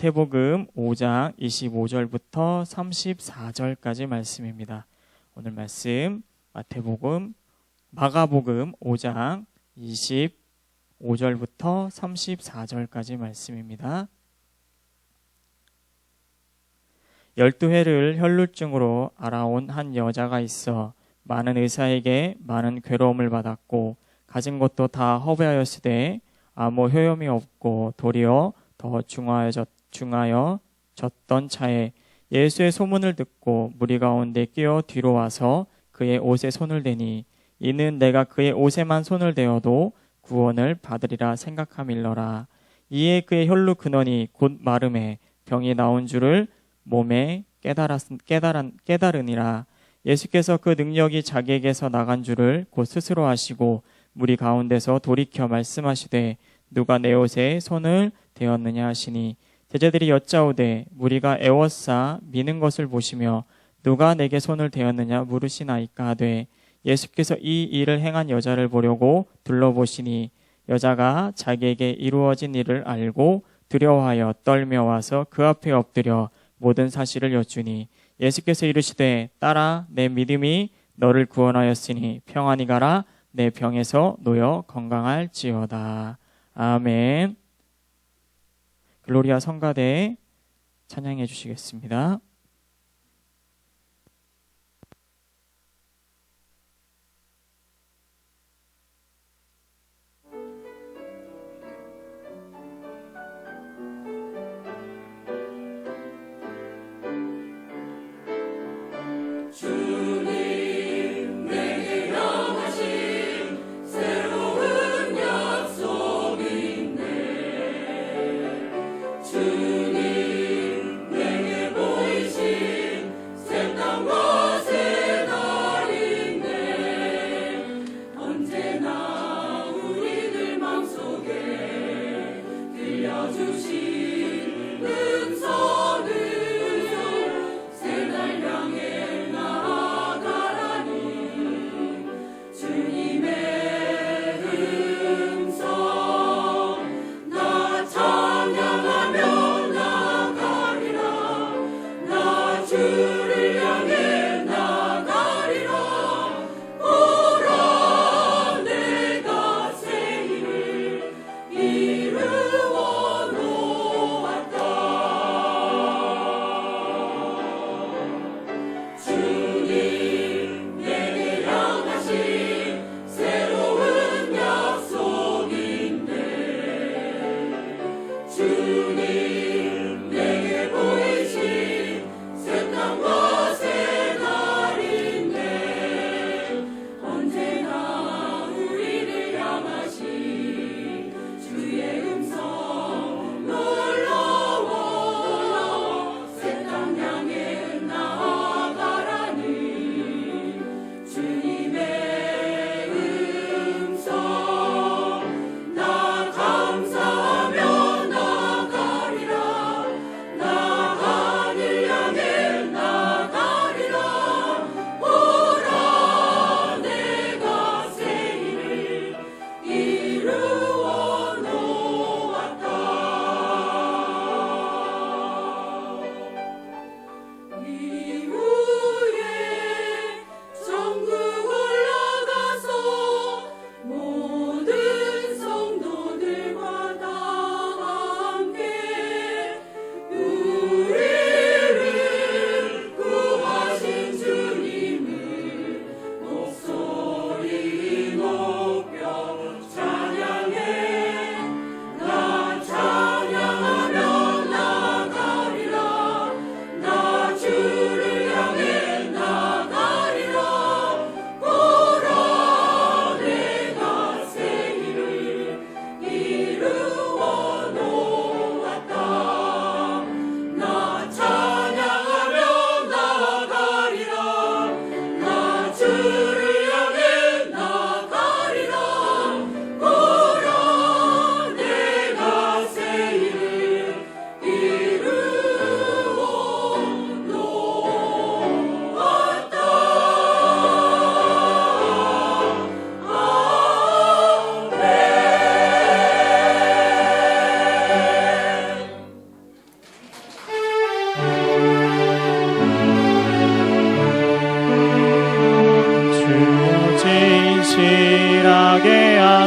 마태복음 5장 25절부터 34절까지 말씀입니다. 오늘 말씀 마가복음 5장 25절부터 34절까지 말씀입니다. 12해를 혈루증으로 앓아온 한 여자가 있어 많은 의사에게 많은 괴로움을 받았고 가진 것도 다 허비하였으되 아무 효험이 없고 도리어 더 중하여졌던 차에 예수의 소문을 듣고 무리 가운데 끼어 뒤로 와서 그의 옷에 손을 대니 이는 내가 그의 옷에만 손을 대어도 구원을 받으리라 생각함일러라. 이에 그의 혈루 근원이 곧 마름에 병이 나온 줄을 몸에 깨달으니라. 예수께서 그 능력이 자기에게서 나간 줄을 곧 스스로 아시고 무리 가운데서 돌이켜 말씀하시되 누가 내 옷에 손을 대었느냐 하시니 제자들이 여짜오되 무리가 애워싸 미는 것을 보시며 누가 내게 손을 대었느냐 물으시나이까 하되 예수께서 이 일을 행한 여자를 보려고 둘러보시니 여자가 자기에게 이루어진 일을 알고 두려워하여 떨며 와서 그 앞에 엎드려 모든 사실을 여쭈니 예수께서 이르시되 딸아 내 믿음이 너를 구원하였으니 평안히 가라 내 병에서 놓여 건강할지어다. 아멘. 글로리아 성가대 찬양해 주시겠습니다. 주님 내게 보이시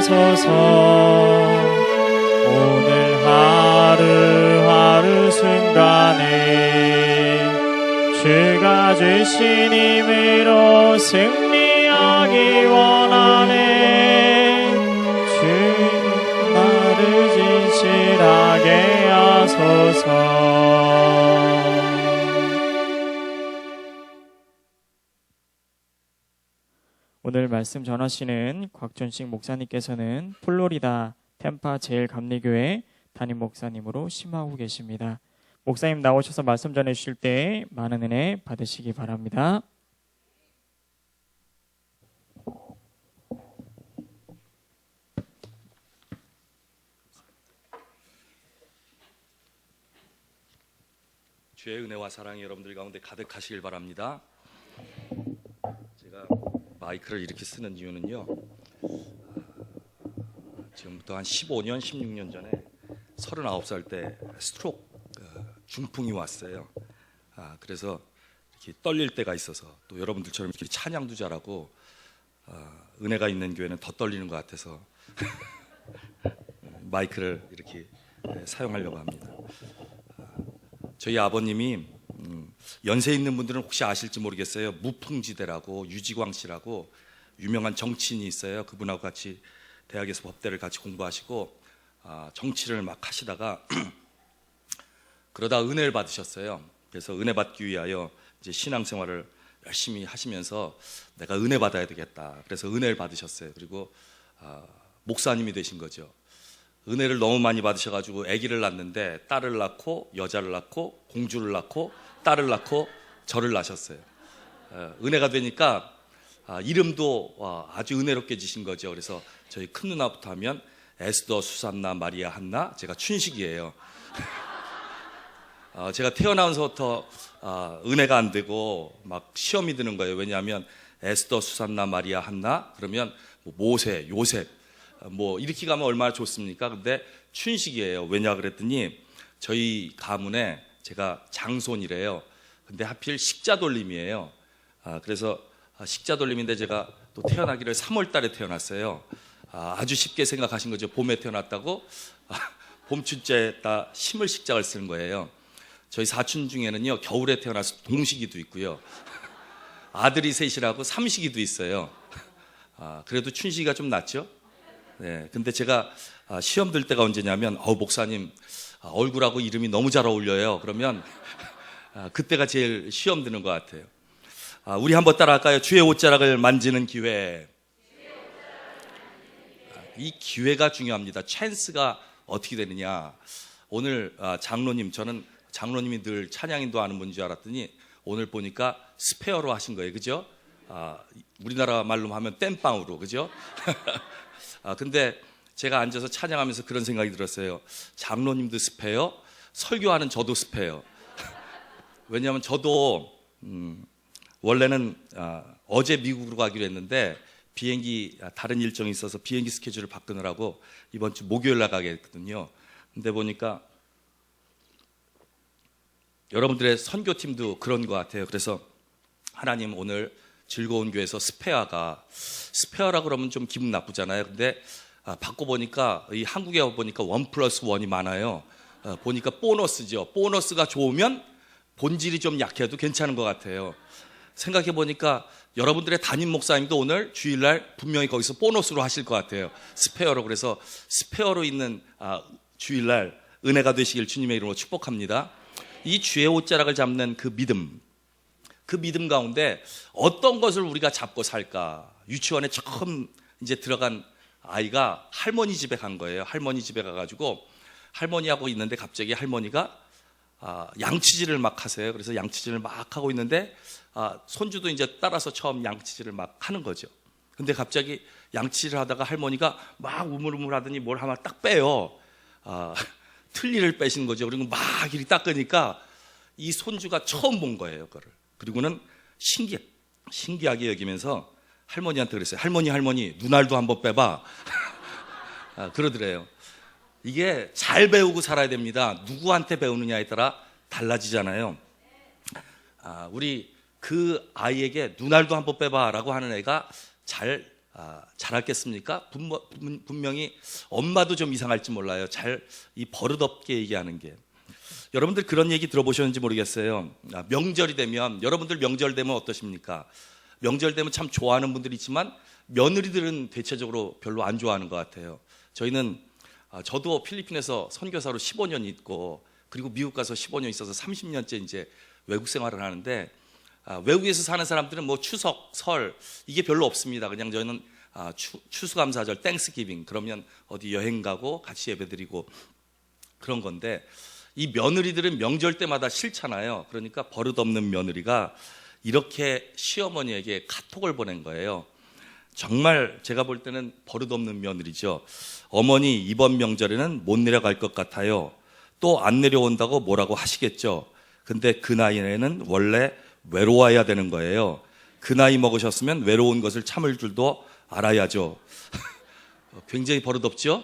하소서. 오늘 하루하루 순간에 주가 주신 힘으로 승리하기 원하네. 주 나를 진실하게 하소서. 오늘 말씀 전하시는 곽준식 목사님께서는 플로리다 템파 제일감리교회 담임 목사님으로 심화하고 계십니다. 목사님 나오셔서 말씀 전해 주실 때 많은 은혜 받으시기 바랍니다. 주의 은혜와 사랑이 여러분들 가운데 가득하시길 바랍니다. 제가 마이크를 이렇게 쓰는 이유는요, 지금부터 한 15년, 16년 전에 39살 때 스트로크 중풍이 왔어요. 그래서 이렇게 떨릴 때가 있어서, 또 여러분들처럼 이렇게 찬양도 잘하고 은혜가 있는 교회는 더 떨리는 것 같아서 마이크를 이렇게 사용하려고 합니다. 저희 아버님이 연세 있는 분들은 혹시 아실지 모르겠어요. 무풍지대라고 유지광 씨라고 유명한 정치인이 있어요. 그분하고 같이 대학에서 법대를 같이 공부하시고 정치를 막 하시다가 그러다 은혜를 받으셨어요. 그래서 은혜 받기 위하여 이제 신앙생활을 열심히 하시면서 내가 은혜 받아야 되겠다. 그래서 은혜를 받으셨어요. 그리고 목사님이 되신 거죠. 은혜를 너무 많이 받으셔가지고 아기를 낳는데 딸을 낳고 여자를 낳고 공주를 낳고 딸을 낳고 저를 낳으셨어요. 은혜가 되니까 이름도 아주 은혜롭게 지신 거죠. 그래서 저희 큰 누나부터 하면 에스더, 수산나, 마리아, 한나, 제가 춘식이에요. 제가 태어나면서부터 은혜가 안 되고 막 시험이 드는 거예요. 왜냐하면 에스더, 수산나, 마리아, 한나 그러면 모세, 요셉 뭐 이렇게 가면 얼마나 좋습니까? 근데 춘식이에요. 왜냐 그랬더니 저희 가문에 제가 장손이래요. 근데 하필 식자 돌림이에요. 그래서 식자 돌림인데 제가 또 태어나기를 3월 달에 태어났어요. 아주 쉽게 생각하신 거죠. 봄에 태어났다고 봄춘자에다 심을 식자를 쓰는 거예요. 저희 사촌 중에는요 겨울에 태어나서 동식이도 있고요. 아들이 셋이라고 삼식이도 있어요. 그래도 춘식이가 좀 낫죠? 네, 근데 제가 시험 들 때가 언제냐면 목사님 얼굴하고 이름이 너무 잘 어울려요. 그러면 그때가 제일 시험 드는 것 같아요. 우리 한번 따라할까요? 주의 옷자락을 만지는 기회. 이 기회가 중요합니다. 찬스가 어떻게 되느냐. 오늘 장로님, 저는 장로님이 늘 찬양인도 아는 분인 줄 알았더니 오늘 보니까 스페어로 하신 거예요. 그죠? 우리나라 말로 하면 땜빵으로. 그죠? 근데 제가 앉아서 찬양하면서 그런 생각이 들었어요. 장로님도 스페어, 설교하는 저도 스페어. 왜냐하면 저도 원래는 어제 미국으로 가기로 했는데 비행기 다른 일정이 있어서 비행기 스케줄을 바꾸느라고 이번 주 목요일 나가게 했거든요. 근데 보니까 여러분들의 선교팀도 그런 것 같아요. 그래서 하나님 오늘 즐거운 교회에서 스페어라 그러면 좀 기분 나쁘잖아요. 근데 바꿔보니까 이 한국에 와보니까 1+1이 많아요. 보니까 보너스죠. 보너스가 좋으면 본질이 좀 약해도 괜찮은 것 같아요. 생각해보니까 여러분들의 담임 목사님도 오늘 주일날 분명히 거기서 보너스로 하실 것 같아요. 스페어로. 그래서 스페어로 있는 주일날 은혜가 되시길 주님의 이름으로 축복합니다. 이 주의 옷자락을 잡는 그 믿음 가운데 어떤 것을 우리가 잡고 살까? 유치원에 처음 이제 들어간 아이가 할머니 집에 간 거예요. 할머니 집에 가가지고 할머니하고 있는데 갑자기 할머니가 양치질을 막 하세요. 그래서 양치질을 막 하고 있는데 손주도 이제 따라서 처음 양치질을 막 하는 거죠. 근데 갑자기 양치질을 하다가 할머니가 막 우물우물 하더니 뭘 하나 딱 빼요. 틀니를 빼신 거죠. 그리고 막 이렇게 닦으니까 이 손주가 처음 본 거예요, 그거를. 그리고는 신기하게 여기면서 할머니한테 그랬어요. 할머니, 눈알도 한번 빼봐. 그러더래요. 이게 잘 배우고 살아야 됩니다. 누구한테 배우느냐에 따라 달라지잖아요. 우리 그 아이에게 눈알도 한번 빼봐라고 하는 애가 잘 잘하겠습니까? 분명히 엄마도 좀 이상할지 몰라요. 이 버릇없게 얘기하는 게. 여러분들 그런 얘기 들어보셨는지 모르겠어요. 명절이 되면, 여러분들 명절 되면 어떠십니까? 명절 되면 참 좋아하는 분들이 있지만 며느리들은 대체적으로 별로 안 좋아하는 것 같아요. 저도 필리핀에서 선교사로 15년 있고, 그리고 미국 가서 15년 있어서 30년째 이제 외국 생활을 하는데, 외국에서 사는 사람들은 뭐 추석, 설 이게 별로 없습니다. 그냥 저희는 추수감사절, 땡스기빙 그러면 어디 여행 가고 같이 예배드리고 그런 건데, 이 며느리들은 명절 때마다 싫잖아요. 그러니까 버릇없는 며느리가 이렇게 시어머니에게 카톡을 보낸 거예요. 정말 제가 볼 때는 버릇없는 며느리죠. 어머니, 이번 명절에는 못 내려갈 것 같아요. 또 안 내려온다고 뭐라고 하시겠죠. 근데 그 나이에는 원래 외로워야 되는 거예요. 그 나이 먹으셨으면 외로운 것을 참을 줄도 알아야죠. 굉장히 버릇없죠?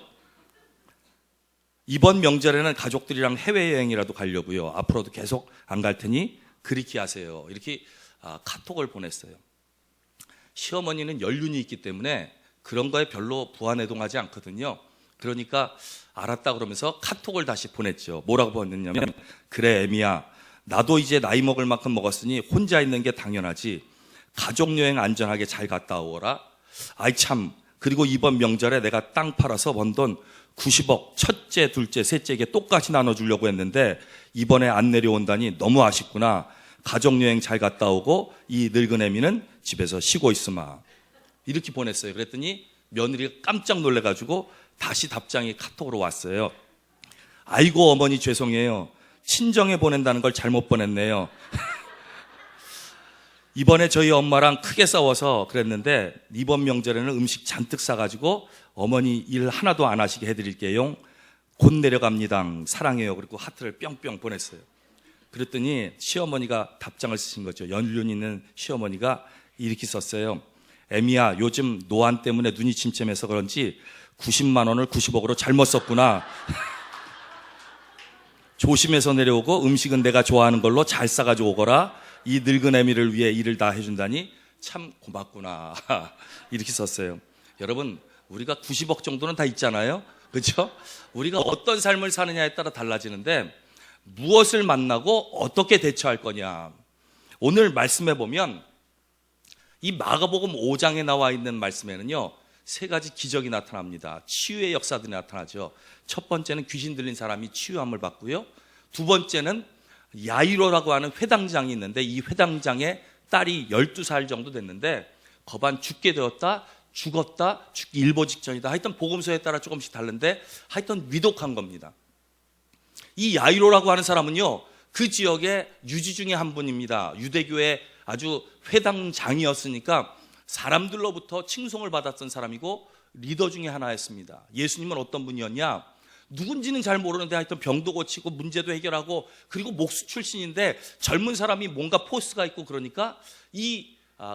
이번 명절에는 가족들이랑 해외여행이라도 가려고요. 앞으로도 계속 안 갈 테니 그렇게 하세요. 이렇게 카톡을 보냈어요. 시어머니는 연륜이 있기 때문에 그런 거에 별로 부안해동하지 않거든요. 그러니까 알았다 그러면서 카톡을 다시 보냈죠. 뭐라고 보냈냐면, 그래 애미야, 나도 이제 나이 먹을 만큼 먹었으니 혼자 있는 게 당연하지. 가족여행 안전하게 잘 갔다 오거라. 아이 참, 그리고 이번 명절에 내가 땅 팔아서 번 돈 90억 첫째, 둘째, 셋째에게 똑같이 나눠주려고 했는데 이번에 안 내려온다니 너무 아쉽구나. 가족여행 잘 갔다 오고 이 늙은 애미는 집에서 쉬고 있으마. 이렇게 보냈어요. 그랬더니 며느리가 깜짝 놀래가지고 다시 답장이 카톡으로 왔어요. 아이고 어머니 죄송해요. 친정에 보낸다는 걸 잘못 보냈네요. 이번에 저희 엄마랑 크게 싸워서 그랬는데 이번 명절에는 음식 잔뜩 싸가지고 어머니 일 하나도 안 하시게 해드릴게요. 곧 내려갑니다. 사랑해요. 그리고 하트를 뿅뿅 보냈어요. 그랬더니 시어머니가 답장을 쓰신 거죠. 연륜 있는 시어머니가 이렇게 썼어요. 애미야, 요즘 노안 때문에 눈이 침침해서 그런지 90만 원을 90억으로 잘못 썼구나. 조심해서 내려오고 음식은 내가 좋아하는 걸로 잘 싸가지고 오거라. 이 늙은 애미를 위해 일을 다 해준다니 참 고맙구나. 이렇게 썼어요. 여러분, 우리가 90억 정도는 다 있잖아요. 그렇죠? 우리가 어떤 삶을 사느냐에 따라 달라지는데 무엇을 만나고 어떻게 대처할 거냐. 오늘 말씀해 보면 이 마가복음 5장에 나와 있는 말씀에는요, 세 가지 기적이 나타납니다. 치유의 역사들이 나타나죠. 첫 번째는 귀신 들린 사람이 치유함을 받고요. 두 번째는 야이로라고 하는 회당장이 있는데 이 회당장의 딸이 12살 정도 됐는데 거반 죽게 되었다, 죽었다, 죽기 일보 직전이다. 하여튼 복음서에 따라 조금씩 다른데 하여튼 위독한 겁니다. 이 야이로라고 하는 사람은요, 그 지역의 유지 중에 한 분입니다. 유대교의 아주 회당장이었으니까 사람들로부터 칭송을 받았던 사람이고 리더 중에 하나였습니다. 예수님은 어떤 분이었냐? 누군지는 잘 모르는데 하여튼 병도 고치고 문제도 해결하고 그리고 목수 출신인데 젊은 사람이 뭔가 포스가 있고 그러니까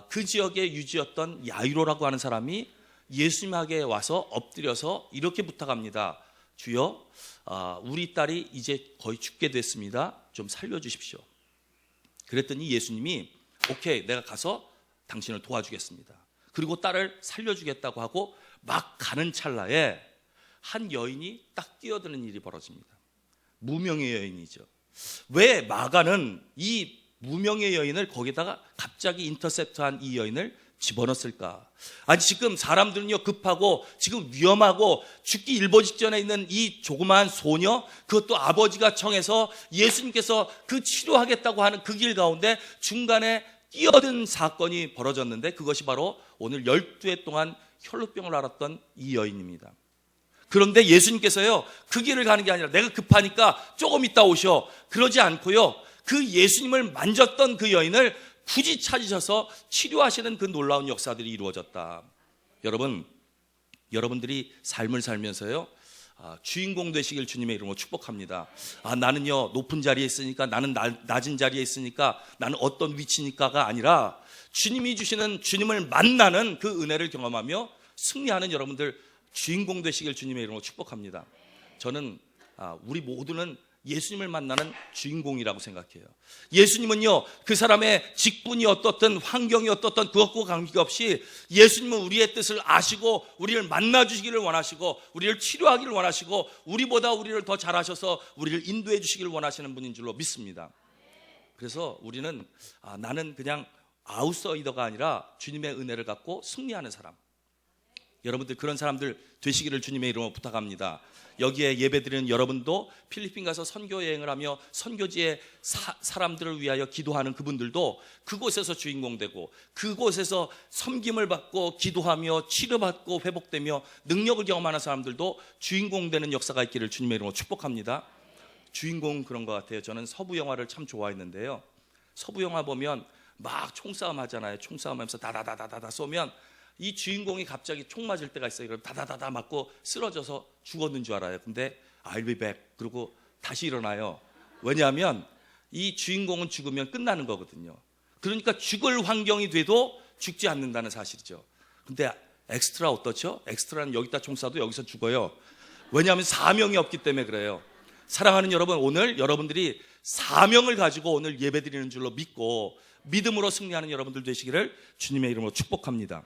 그 지역의 유지였던 야이로라고 하는 사람이 예수님에게 와서 엎드려서 이렇게 부탁합니다. 주여, 우리 딸이 이제 거의 죽게 됐습니다. 좀 살려주십시오. 그랬더니 예수님이 오케이, 내가 가서 당신을 도와주겠습니다. 그리고 딸을 살려주겠다고 하고 막 가는 찰나에 한 여인이 딱 뛰어드는 일이 벌어집니다. 무명의 여인이죠. 왜 마가는 이 무명의 여인을 거기다가 갑자기 인터셉트한 이 여인을 집어넣었을까? 아니 지금 사람들은요 급하고 지금 위험하고 죽기 일보 직전에 있는 이 조그마한 소녀, 그것도 아버지가 청해서 예수님께서 그 치료하겠다고 하는 그 길 가운데 중간에 뛰어든 사건이 벌어졌는데 그것이 바로 오늘 12해 동안 혈루병을 앓았던 이 여인입니다. 그런데 예수님께서요 그 길을 가는 게 아니라 내가 급하니까 조금 있다 오셔, 그러지 않고요 그 예수님을 만졌던 그 여인을 굳이 찾으셔서 치료하시는 그 놀라운 역사들이 이루어졌다. 여러분들이 삶을 살면서요 주인공 되시길 주님의 이름으로 축복합니다. 나는요 높은 자리에 있으니까, 나는 낮은 자리에 있으니까, 나는 어떤 위치니까가 아니라 주님이 주시는, 주님을 만나는 그 은혜를 경험하며 승리하는 여러분들 주인공 되시길 주님의 이름으로 축복합니다. 저는 우리 모두는 예수님을 만나는 주인공이라고 생각해요. 예수님은요, 그 사람의 직분이 어떻든 환경이 어떻든 그것과 관계없이 예수님은 우리의 뜻을 아시고 우리를 만나주시기를 원하시고 우리를 치료하기를 원하시고 우리보다 우리를 더 잘하셔서 우리를 인도해 주시기를 원하시는 분인 줄로 믿습니다. 그래서 우리는 나는 그냥 아웃사이더가 아니라 주님의 은혜를 갖고 승리하는 사람, 여러분들 그런 사람들 되시기를 주님의 이름으로 부탁합니다. 여기에 예배드리는 여러분도 필리핀 가서 선교 여행을 하며 선교지의 사람들을 위하여 기도하는 그분들도 그곳에서 주인공 되고 그곳에서 섬김을 받고 기도하며 치료받고 회복되며 능력을 경험하는 사람들도 주인공 되는 역사가 있기를 주님의 이름으로 축복합니다. 주인공 그런 것 같아요. 저는 서부 영화를 참 좋아했는데요, 서부 영화 보면 막 총싸움 하잖아요. 총싸움 하면서 다다다다다 쏘면 이 주인공이 갑자기 총 맞을 때가 있어요. 그럼 다다다다 맞고 쓰러져서 죽었는 줄 알아요. 근데 I'll be back 그러고 다시 일어나요. 왜냐하면 이 주인공은 죽으면 끝나는 거거든요. 그러니까 죽을 환경이 돼도 죽지 않는다는 사실이죠. 근데 엑스트라 어떻죠? 엑스트라는 여기다 총 쏴도 여기서 죽어요. 왜냐하면 사명이 없기 때문에 그래요. 사랑하는 여러분, 오늘 여러분들이 사명을 가지고 오늘 예배드리는 줄로 믿고 믿음으로 승리하는 여러분들 되시기를 주님의 이름으로 축복합니다.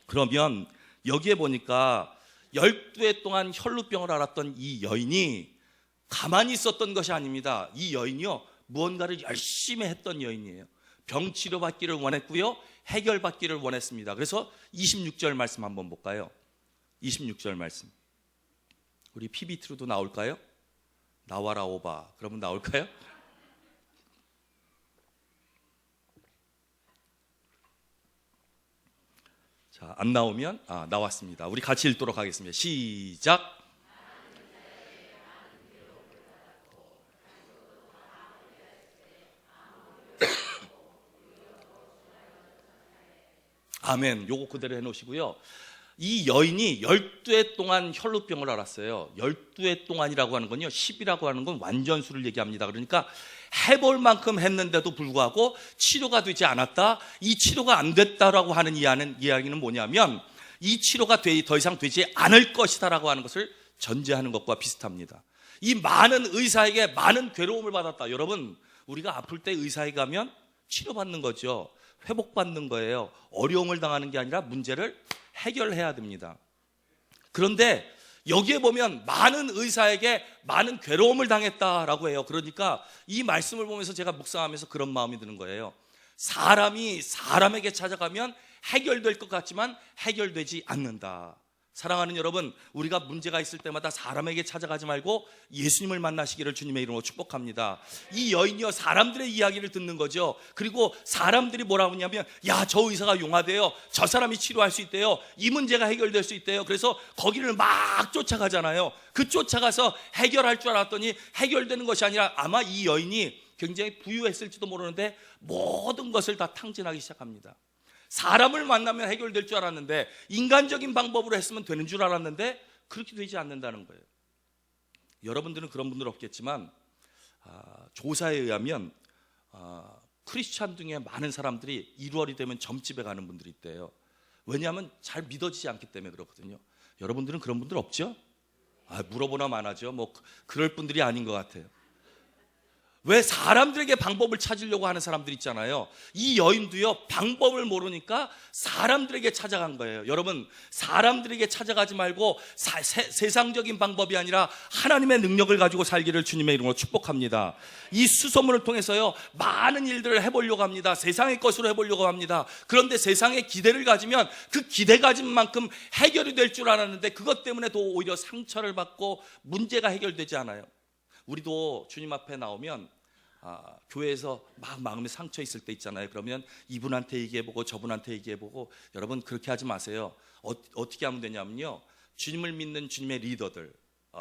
그러면 여기에 보니까 12해 동안 혈루병을 앓았던 이 여인이 가만히 있었던 것이 아닙니다. 이 여인이요, 무언가를 열심히 했던 여인이에요. 병 치료받기를 원했고요, 해결받기를 원했습니다. 그래서 26절 말씀 한번 볼까요? 26절 말씀, 우리 PBT로도 나올까요? 나와라 오바, 그러면 나올까요? 자, 안 나오면 나왔습니다. 우리 같이 읽도록 하겠습니다. 시작. 아멘. 요거 그대로 해놓으시고요. 이 여인이 12해 동안 혈루병을 앓았어요. 12해 동안이라고 하는 건요, 10이라고 하는 건 완전수를 얘기합니다. 그러니까 해볼 만큼 했는데도 불구하고 치료가 되지 않았다. 이 치료가 안 됐다라고 하는 이야기는 뭐냐면 이 치료가 더 이상 되지 않을 것이다라고 하는 것을 전제하는 것과 비슷합니다. 이 많은 의사에게 많은 괴로움을 받았다. 여러분, 우리가 아플 때 의사에 가면 치료받는 거죠. 회복받는 거예요. 어려움을 당하는 게 아니라 문제를 해결해야 됩니다. 그런데 여기에 보면 많은 의사에게 많은 괴로움을 당했다라고 해요. 그러니까 이 말씀을 보면서 제가 묵상하면서 그런 마음이 드는 거예요. 사람이 사람에게 찾아가면 해결될 것 같지만 해결되지 않는다. 사랑하는 여러분, 우리가 문제가 있을 때마다 사람에게 찾아가지 말고 예수님을 만나시기를 주님의 이름으로 축복합니다. 이 여인이요, 사람들의 이야기를 듣는 거죠. 그리고 사람들이 뭐라고 하냐면, 야, 저 의사가 용하대요, 저 사람이 치료할 수 있대요, 이 문제가 해결될 수 있대요. 그래서 거기를 막 쫓아가잖아요. 그 쫓아가서 해결할 줄 알았더니 해결되는 것이 아니라 아마 이 여인이 굉장히 부유했을지도 모르는데 모든 것을 다 탕진하기 시작합니다. 사람을 만나면 해결될 줄 알았는데, 인간적인 방법으로 했으면 되는 줄 알았는데 그렇게 되지 않는다는 거예요. 여러분들은 그런 분들 없겠지만 조사에 의하면 크리스찬 중에 많은 사람들이 1월이 되면 점집에 가는 분들이 있대요. 왜냐하면 잘 믿어지지 않기 때문에 그렇거든요. 여러분들은 그런 분들 없죠? 물어보나 마나죠. 뭐 그럴 분들이 아닌 것 같아요. 왜 사람들에게 방법을 찾으려고 하는 사람들 있잖아요. 이 여인도요, 방법을 모르니까 사람들에게 찾아간 거예요. 여러분, 사람들에게 찾아가지 말고 세상적인 방법이 아니라 하나님의 능력을 가지고 살기를 주님의 이름으로 축복합니다. 이 수소문을 통해서요, 많은 일들을 해보려고 합니다. 세상의 것으로 해보려고 합니다. 그런데 세상에 기대를 가지면 그 기대 가진 만큼 해결이 될 줄 알았는데 그것 때문에 더 오히려 상처를 받고 문제가 해결되지 않아요. 우리도 주님 앞에 나오면 교회에서 막 마음에 상처 있을 때 있잖아요. 그러면 이분한테 얘기해보고 저분한테 얘기해보고, 여러분 그렇게 하지 마세요. 어떻게 하면 되냐면요, 주님을 믿는 주님의 리더들,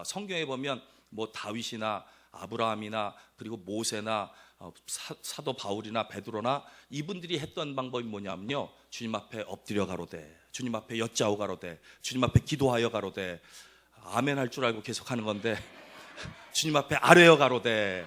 성경에 보면 뭐 다윗이나 아브라함이나 그리고 모세나 사도 바울이나 베드로나 이분들이 했던 방법이 뭐냐면요, 주님 앞에 엎드려 가로되, 주님 앞에 여짜오 가로되, 주님 앞에 기도하여 가로되, 아멘 할 줄 알고 계속 하는 건데 주님 앞에 아뢰어 가로되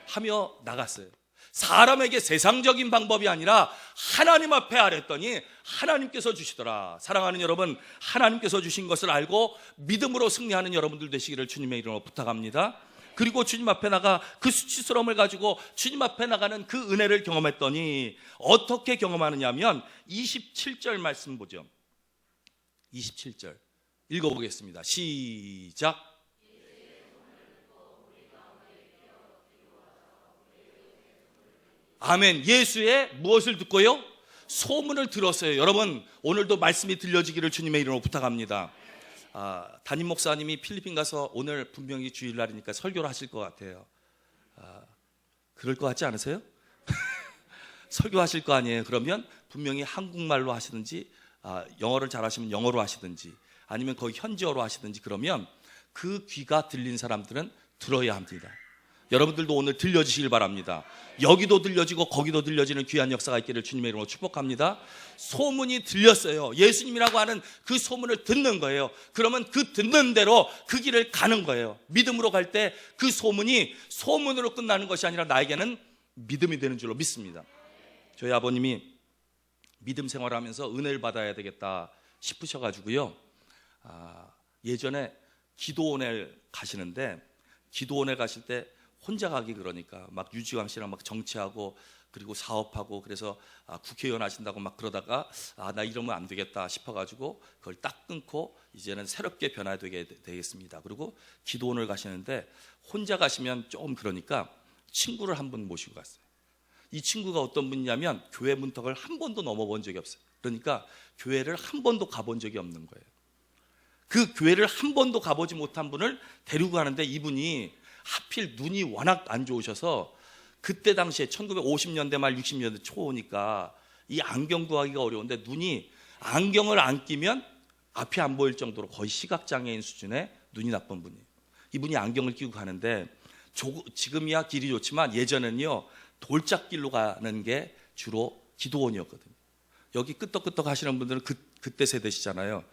하며 나갔어요. 사람에게 세상적인 방법이 아니라 하나님 앞에 아뢰었더니 하나님께서 주시더라. 사랑하는 여러분, 하나님께서 주신 것을 알고 믿음으로 승리하는 여러분들 되시기를 주님의 이름으로 부탁합니다. 그리고 주님 앞에 나가 그 수치스러움을 가지고 주님 앞에 나가는 그 은혜를 경험했더니 어떻게 경험하느냐면 27절 말씀 보죠. 27절 읽어보겠습니다. 시작. 아멘. 예수의 무엇을 듣고요? 소문을 들었어요. 여러분, 오늘도 말씀이 들려지기를 주님의 이름으로 부탁합니다. 담임 목사님이 필리핀 가서 오늘 분명히 주일날이니까 설교를 하실 것 같아요. 그럴 것 같지 않으세요? 설교하실 거 아니에요. 그러면 분명히 한국말로 하시든지 영어를 잘하시면 영어로 하시든지 아니면 거기 현지어로 하시든지 그러면 그 귀가 들린 사람들은 들어야 합니다. 여러분들도 오늘 들려지시길 바랍니다. 여기도 들려지고 거기도 들려지는 귀한 역사가 있기를 주님의 이름으로 축복합니다. 소문이 들렸어요. 예수님이라고 하는 그 소문을 듣는 거예요. 그러면 그 듣는 대로 그 길을 가는 거예요. 믿음으로 갈 때 그 소문이 소문으로 끝나는 것이 아니라 나에게는 믿음이 되는 줄로 믿습니다. 저희 아버님이 믿음 생활하면서 은혜를 받아야 되겠다 싶으셔가지고요. 예전에 기도원에 가시는데 기도원에 가실 때 혼자 가기 그러니까 막 유지광 씨랑 막 정치하고 그리고 사업하고 그래서 국회의원 하신다고 막 그러다가 나 이러면 안 되겠다 싶어가지고 그걸 딱 끊고 이제는 새롭게 변화되게 되겠습니다. 그리고 기도원을 가시는데 혼자 가시면 좀 그러니까 친구를 한 분 모시고 갔어요. 이 친구가 어떤 분이냐면 교회 문턱을 한 번도 넘어본 적이 없어요. 그러니까 교회를 한 번도 가본 적이 없는 거예요. 그 교회를 한 번도 가보지 못한 분을 데리고 가는데 이분이 하필 눈이 워낙 안 좋으셔서 그때 당시에 1950년대 말 60년대 초니까 이 안경 구하기가 어려운데 눈이 안경을 안 끼면 앞이 안 보일 정도로 거의 시각장애인 수준의 눈이 나쁜 분이에요. 이분이 안경을 끼고 가는데 지금이야 길이 좋지만 예전에는요 돌짝길로 가는 게 주로 기도원이었거든요. 여기 끄떡끄떡 하시는 분들은 그때 세대시잖아요.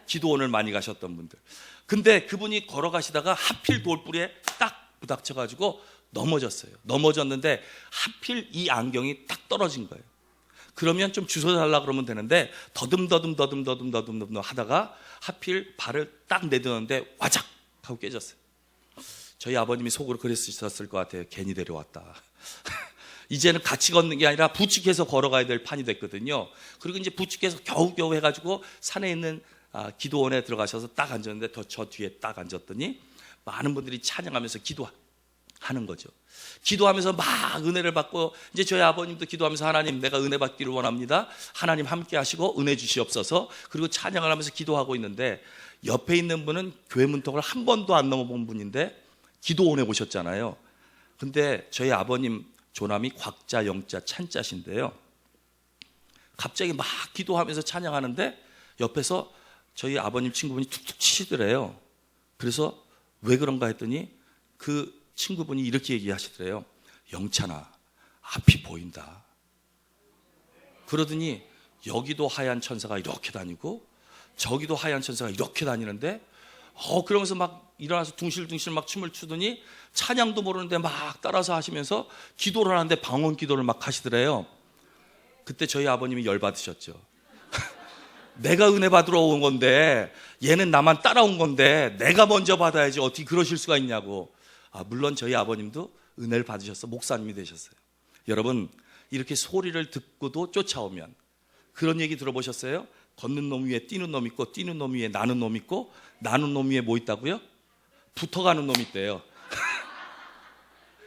기도원을 많이 가셨던 분들. 근데 그분이 걸어가시다가 하필 돌뿌리에 딱 부닥쳐가지고 넘어졌어요. 넘어졌는데 하필 이 안경이 딱 떨어진 거예요. 그러면 좀 주워달라 그러면 되는데 더듬 하다가 하필 발을 딱 내딛었는데 와작 하고 깨졌어요. 저희 아버님이 속으로 그랬었을 것 같아요. 괜히 데려왔다. 이제는 같이 걷는 게 아니라 부축해서 걸어가야 될 판이 됐거든요. 그리고 이제 부축해서 겨우겨우 해가지고 산에 있는 기도원에 들어가셔서 딱 앉았는데 저 뒤에 딱 앉았더니 많은 분들이 찬양하면서 기도하는 거죠. 기도하면서 막 은혜를 받고 이제 저희 아버님도 기도하면서 하나님 내가 은혜 받기를 원합니다. 하나님 함께 하시고 은혜 주시옵소서. 그리고 찬양을 하면서 기도하고 있는데 옆에 있는 분은 교회 문턱을 한 번도 안 넘어본 분인데 기도원에 오셨잖아요. 근데 저희 아버님 조남이 곽자, 영자, 찬자신데요. 갑자기 막 기도하면서 찬양하는데 옆에서 저희 아버님 친구분이 툭툭 치시더래요. 그래서 왜 그런가 했더니 그 친구분이 이렇게 얘기하시더래요. 영찬아, 앞이 보인다. 그러더니 여기도 하얀 천사가 이렇게 다니고 저기도 하얀 천사가 이렇게 다니는데 그러면서 막 일어나서 둥실둥실 막 춤을 추더니 찬양도 모르는데 막 따라서 하시면서 기도를 하는데 방언 기도를 막 하시더래요. 그때 저희 아버님이 열받으셨죠. 내가 은혜 받으러 온 건데 얘는 나만 따라온 건데 내가 먼저 받아야지 어떻게 그러실 수가 있냐고. 물론 저희 아버님도 은혜를 받으셔서 목사님이 되셨어요. 여러분 이렇게 소리를 듣고도 쫓아오면 그런 얘기 들어보셨어요? 걷는 놈 위에 뛰는 놈 있고 뛰는 놈 위에 나는 놈 있고 나는 놈 위에 뭐 있다고요? 붙어가는 놈 있대요.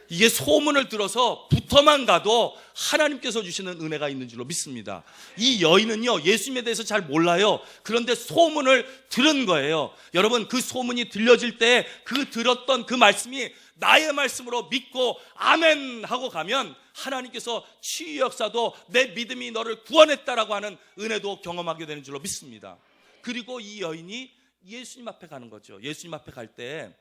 이게 소문을 들어서 붙어만 가도 하나님께서 주시는 은혜가 있는 줄로 믿습니다. 이 여인은요 예수님에 대해서 잘 몰라요. 그런데 소문을 들은 거예요. 여러분 그 소문이 들려질 때 그 들었던 그 말씀이 나의 말씀으로 믿고 아멘 하고 가면 하나님께서 치유 역사도 내 믿음이 너를 구원했다라고 하는 은혜도 경험하게 되는 줄로 믿습니다. 그리고 이 여인이 예수님 앞에 가는 거죠. 예수님 앞에 갈 때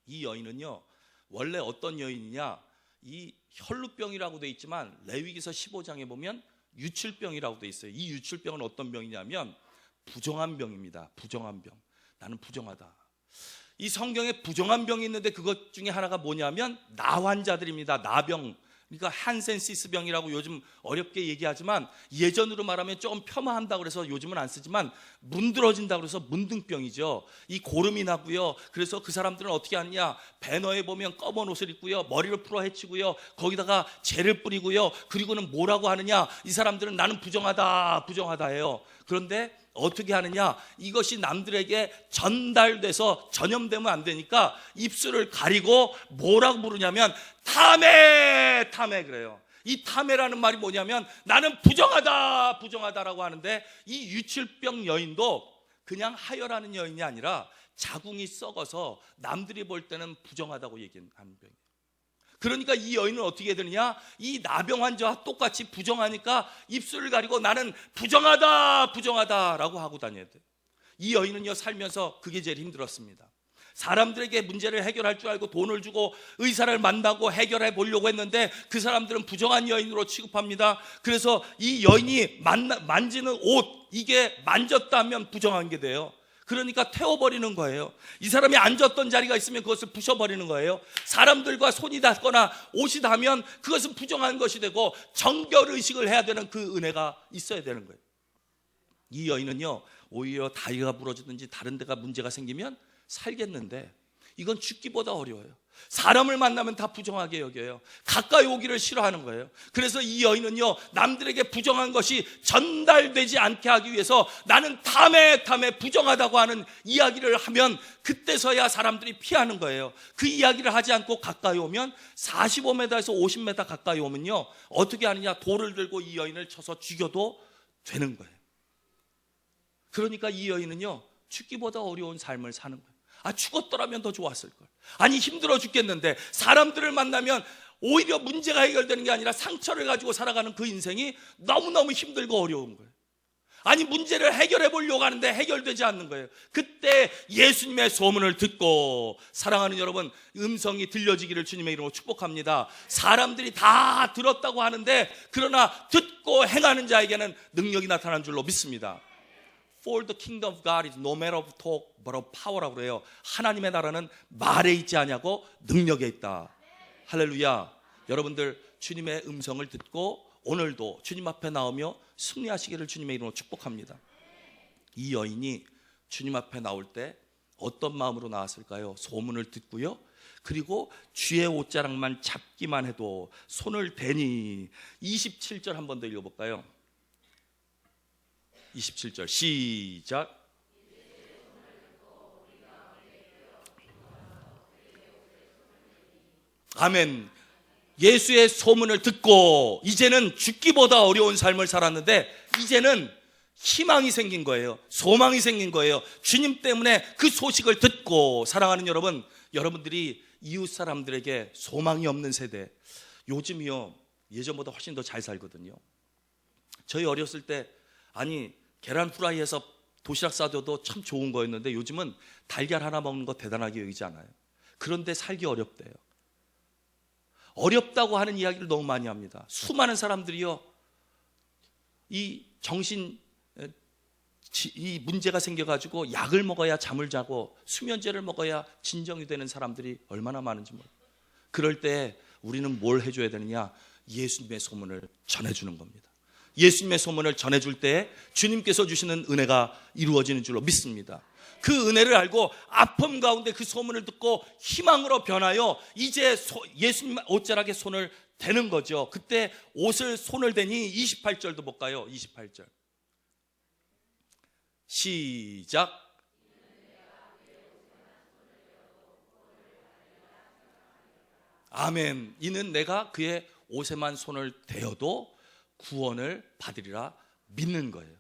이 여인은요 원래 어떤 여인이냐, 이 혈루병이라고 돼 있지만 레위기서 15장에 보면 유출병이라고 돼 있어요. 이 유출병은 어떤 병이냐면 부정한 병입니다. 부정한 병. 나는 부정하다. 이 성경에 부정한 병이 있는데 그것 중에 하나가 뭐냐면 나 환자들입니다. 나병. 그러니까 한센시스병이라고 요즘 어렵게 얘기하지만 예전으로 말하면 조금 폄하한다고 그래서 요즘은 안 쓰지만 문드러진다고 그래서 문둥병이죠. 이 고름이 나고요. 그래서 그 사람들은 어떻게 하느냐, 배너에 보면 검은 옷을 입고요, 머리를 풀어 헤치고요, 거기다가 재를 뿌리고요, 그리고는 뭐라고 하느냐, 이 사람들은 나는 부정하다 해요. 그런데 어떻게 하느냐, 이것이 남들에게 전달돼서 전염되면 안 되니까 입술을 가리고 뭐라고 부르냐면 탐해 그래요. 이 탐해라는 말이 뭐냐면 나는 부정하다라고 하는데, 이 유칠병 여인도 그냥 하혈하는 여인이 아니라 자궁이 썩어서 남들이 볼 때는 부정하다고 얘기하는 병이에요. 그러니까 이 여인은 어떻게 되느냐, 이 나병 환자와 똑같이 부정하니까 입술을 가리고 나는 부정하다라고 하고 다녀야 돼요. 이 여인은요, 살면서 그게 제일 힘들었습니다. 사람들에게 문제를 해결할 줄 알고 돈을 주고 의사를 만나고 해결해 보려고 했는데 그 사람들은 부정한 여인으로 취급합니다. 그래서 이 여인이 만지는 옷, 이게 만졌다면 부정한 게 돼요. 그러니까 태워버리는 거예요. 이 사람이 앉았던 자리가 있으면 그것을 부셔버리는 거예요. 사람들과 손이 닿거나 옷이 닿으면 그것은 부정한 것이 되고 정결의식을 해야 되는 그 은혜가 있어야 되는 거예요. 이 여인은요, 오히려 다리가 부러지든지 다른 데가 문제가 생기면 살겠는데 이건 죽기보다 어려워요. 사람을 만나면 다 부정하게 여겨요. 가까이 오기를 싫어하는 거예요. 그래서 이 여인은요, 남들에게 부정한 것이 전달되지 않게 하기 위해서 나는 탐해 부정하다고 하는 이야기를 하면 그때서야 사람들이 피하는 거예요. 그 이야기를 하지 않고 가까이 오면 45m에서 50m 가까이 오면요, 어떻게 하느냐, 돌을 들고 이 여인을 쳐서 죽여도 되는 거예요. 그러니까 이 여인은요, 죽기보다 어려운 삶을 사는 거예요. 죽었더라면 더 좋았을 걸. 아니, 힘들어 죽겠는데 사람들을 만나면 오히려 문제가 해결되는 게 아니라 상처를 가지고 살아가는 그 인생이 너무너무 힘들고 어려운 거예요. 아니, 문제를 해결해 보려고 하는데 해결되지 않는 거예요. 그때 예수님의 소문을 듣고, 사랑하는 여러분, 음성이 들려지기를 주님의 이름으로 축복합니다. 사람들이 다 들었다고 하는데 그러나 듣고 행하는 자에게는 능력이 나타난 줄로 믿습니다. For the kingdom of God is no matter of talk but of power라고 그래요. 하나님의 나라는 말에 있지 않냐고 능력에 있다. 할렐루야. 여러분들, 주님의 음성을 듣고 오늘도 주님 앞에 나오며 승리하시기를 주님의 이름으로 축복합니다. 이 여인이 주님 앞에 나올 때 어떤 마음으로 나왔을까요? 소문을 듣고요, 그리고 주의 옷자락만 잡기만 해도 손을 대니. 27절 한 번 더 읽어볼까요? 27절 시작. 아멘. 예수의 소문을 듣고 이제는 죽기보다 어려운 삶을 살았는데 이제는 희망이 생긴 거예요. 소망이 생긴 거예요. 주님 때문에 그 소식을 듣고. 사랑하는 여러분, 여러분들이 이웃 사람들에게 소망이 없는 세대, 요즘이요, 예전보다 훨씬 더 잘 살거든요. 저희 어렸을 때, 아니, 계란 후라이해서 도시락 싸줘도 참 좋은 거였는데 요즘은 달걀 하나 먹는 거 대단하게 여기지 않아요. 그런데 살기 어렵대요. 어렵다고 하는 이야기를 너무 많이 합니다. 수많은 사람들이요, 이 문제가 생겨가지고 약을 먹어야 잠을 자고 수면제를 먹어야 진정이 되는 사람들이 얼마나 많은지 몰라요. 그럴 때 우리는 뭘 해줘야 되느냐? 예수님의 소문을 전해주는 겁니다. 예수님의 소문을 전해줄 때 주님께서 주시는 은혜가 이루어지는 줄로 믿습니다. 그 은혜를 알고 아픔 가운데 그 소문을 듣고 희망으로 변하여 이제 예수님 옷자락에 손을 대는 거죠. 그때 옷을 손을 대니 28절도 볼까요? 28절 시작. 아멘. 이는 내가 그의 옷에만 손을 대어도 구원을 받으리라 믿는 거예요.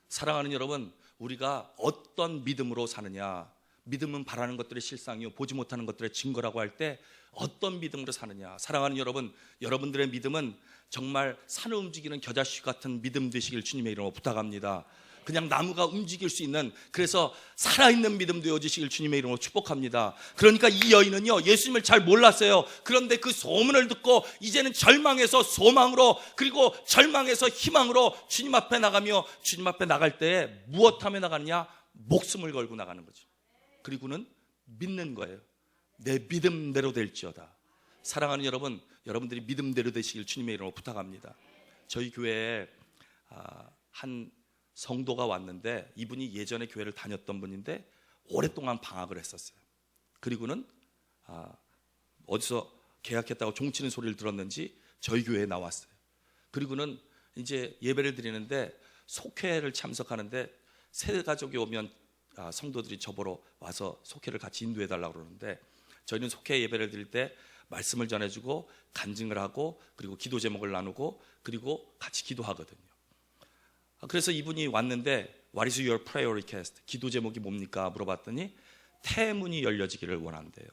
사랑하는 여러분, 우리가 어떤 믿음으로 사느냐, 믿음은 바라는 것들의 실상이요 보지 못하는 것들의 증거라고 할 때 어떤 믿음으로 사느냐. 사랑하는 여러분, 여러분들의 믿음은 정말 산을 움직이는 겨자씨 같은 믿음 되시길 주님의 이름으로 부탁합니다. 그냥 나무가 움직일 수 있는, 그래서 살아있는 믿음 되어지시길 주님의 이름으로 축복합니다. 그러니까 이 여인은요, 예수님을 잘 몰랐어요. 그런데 그 소문을 듣고 이제는 절망에서 소망으로, 그리고 절망에서 희망으로 주님 앞에 나가며, 주님 앞에 나갈 때 무엇하며 나가느냐? 목숨을 걸고 나가는 거죠. 그리고는 믿는 거예요. 내 믿음대로 될지어다. 사랑하는 여러분, 여러분들이 믿음대로 되시길 주님의 이름으로 부탁합니다. 저희 교회에 한 성도가 왔는데, 이분이 예전에 교회를 다녔던 분인데 오랫동안 방학을 했었어요. 그리고는 어디서 계약했다고 종치는 소리를 들었는지 저희 교회에 나왔어요. 그리고는 이제 예배를 드리는데 속회를 참석하는데 새 가족이 오면 성도들이 저보러 와서 속회를 같이 인도해 달라고 그러는데, 저희는 속회 예배를 드릴 때 말씀을 전해주고 간증을 하고 그리고 기도 제목을 나누고 그리고 같이 기도하거든요. 그래서 이분이 왔는데 What is your prayer request? 기도 제목이 뭡니까? 물어봤더니 태문이 열려지기를 원한대요.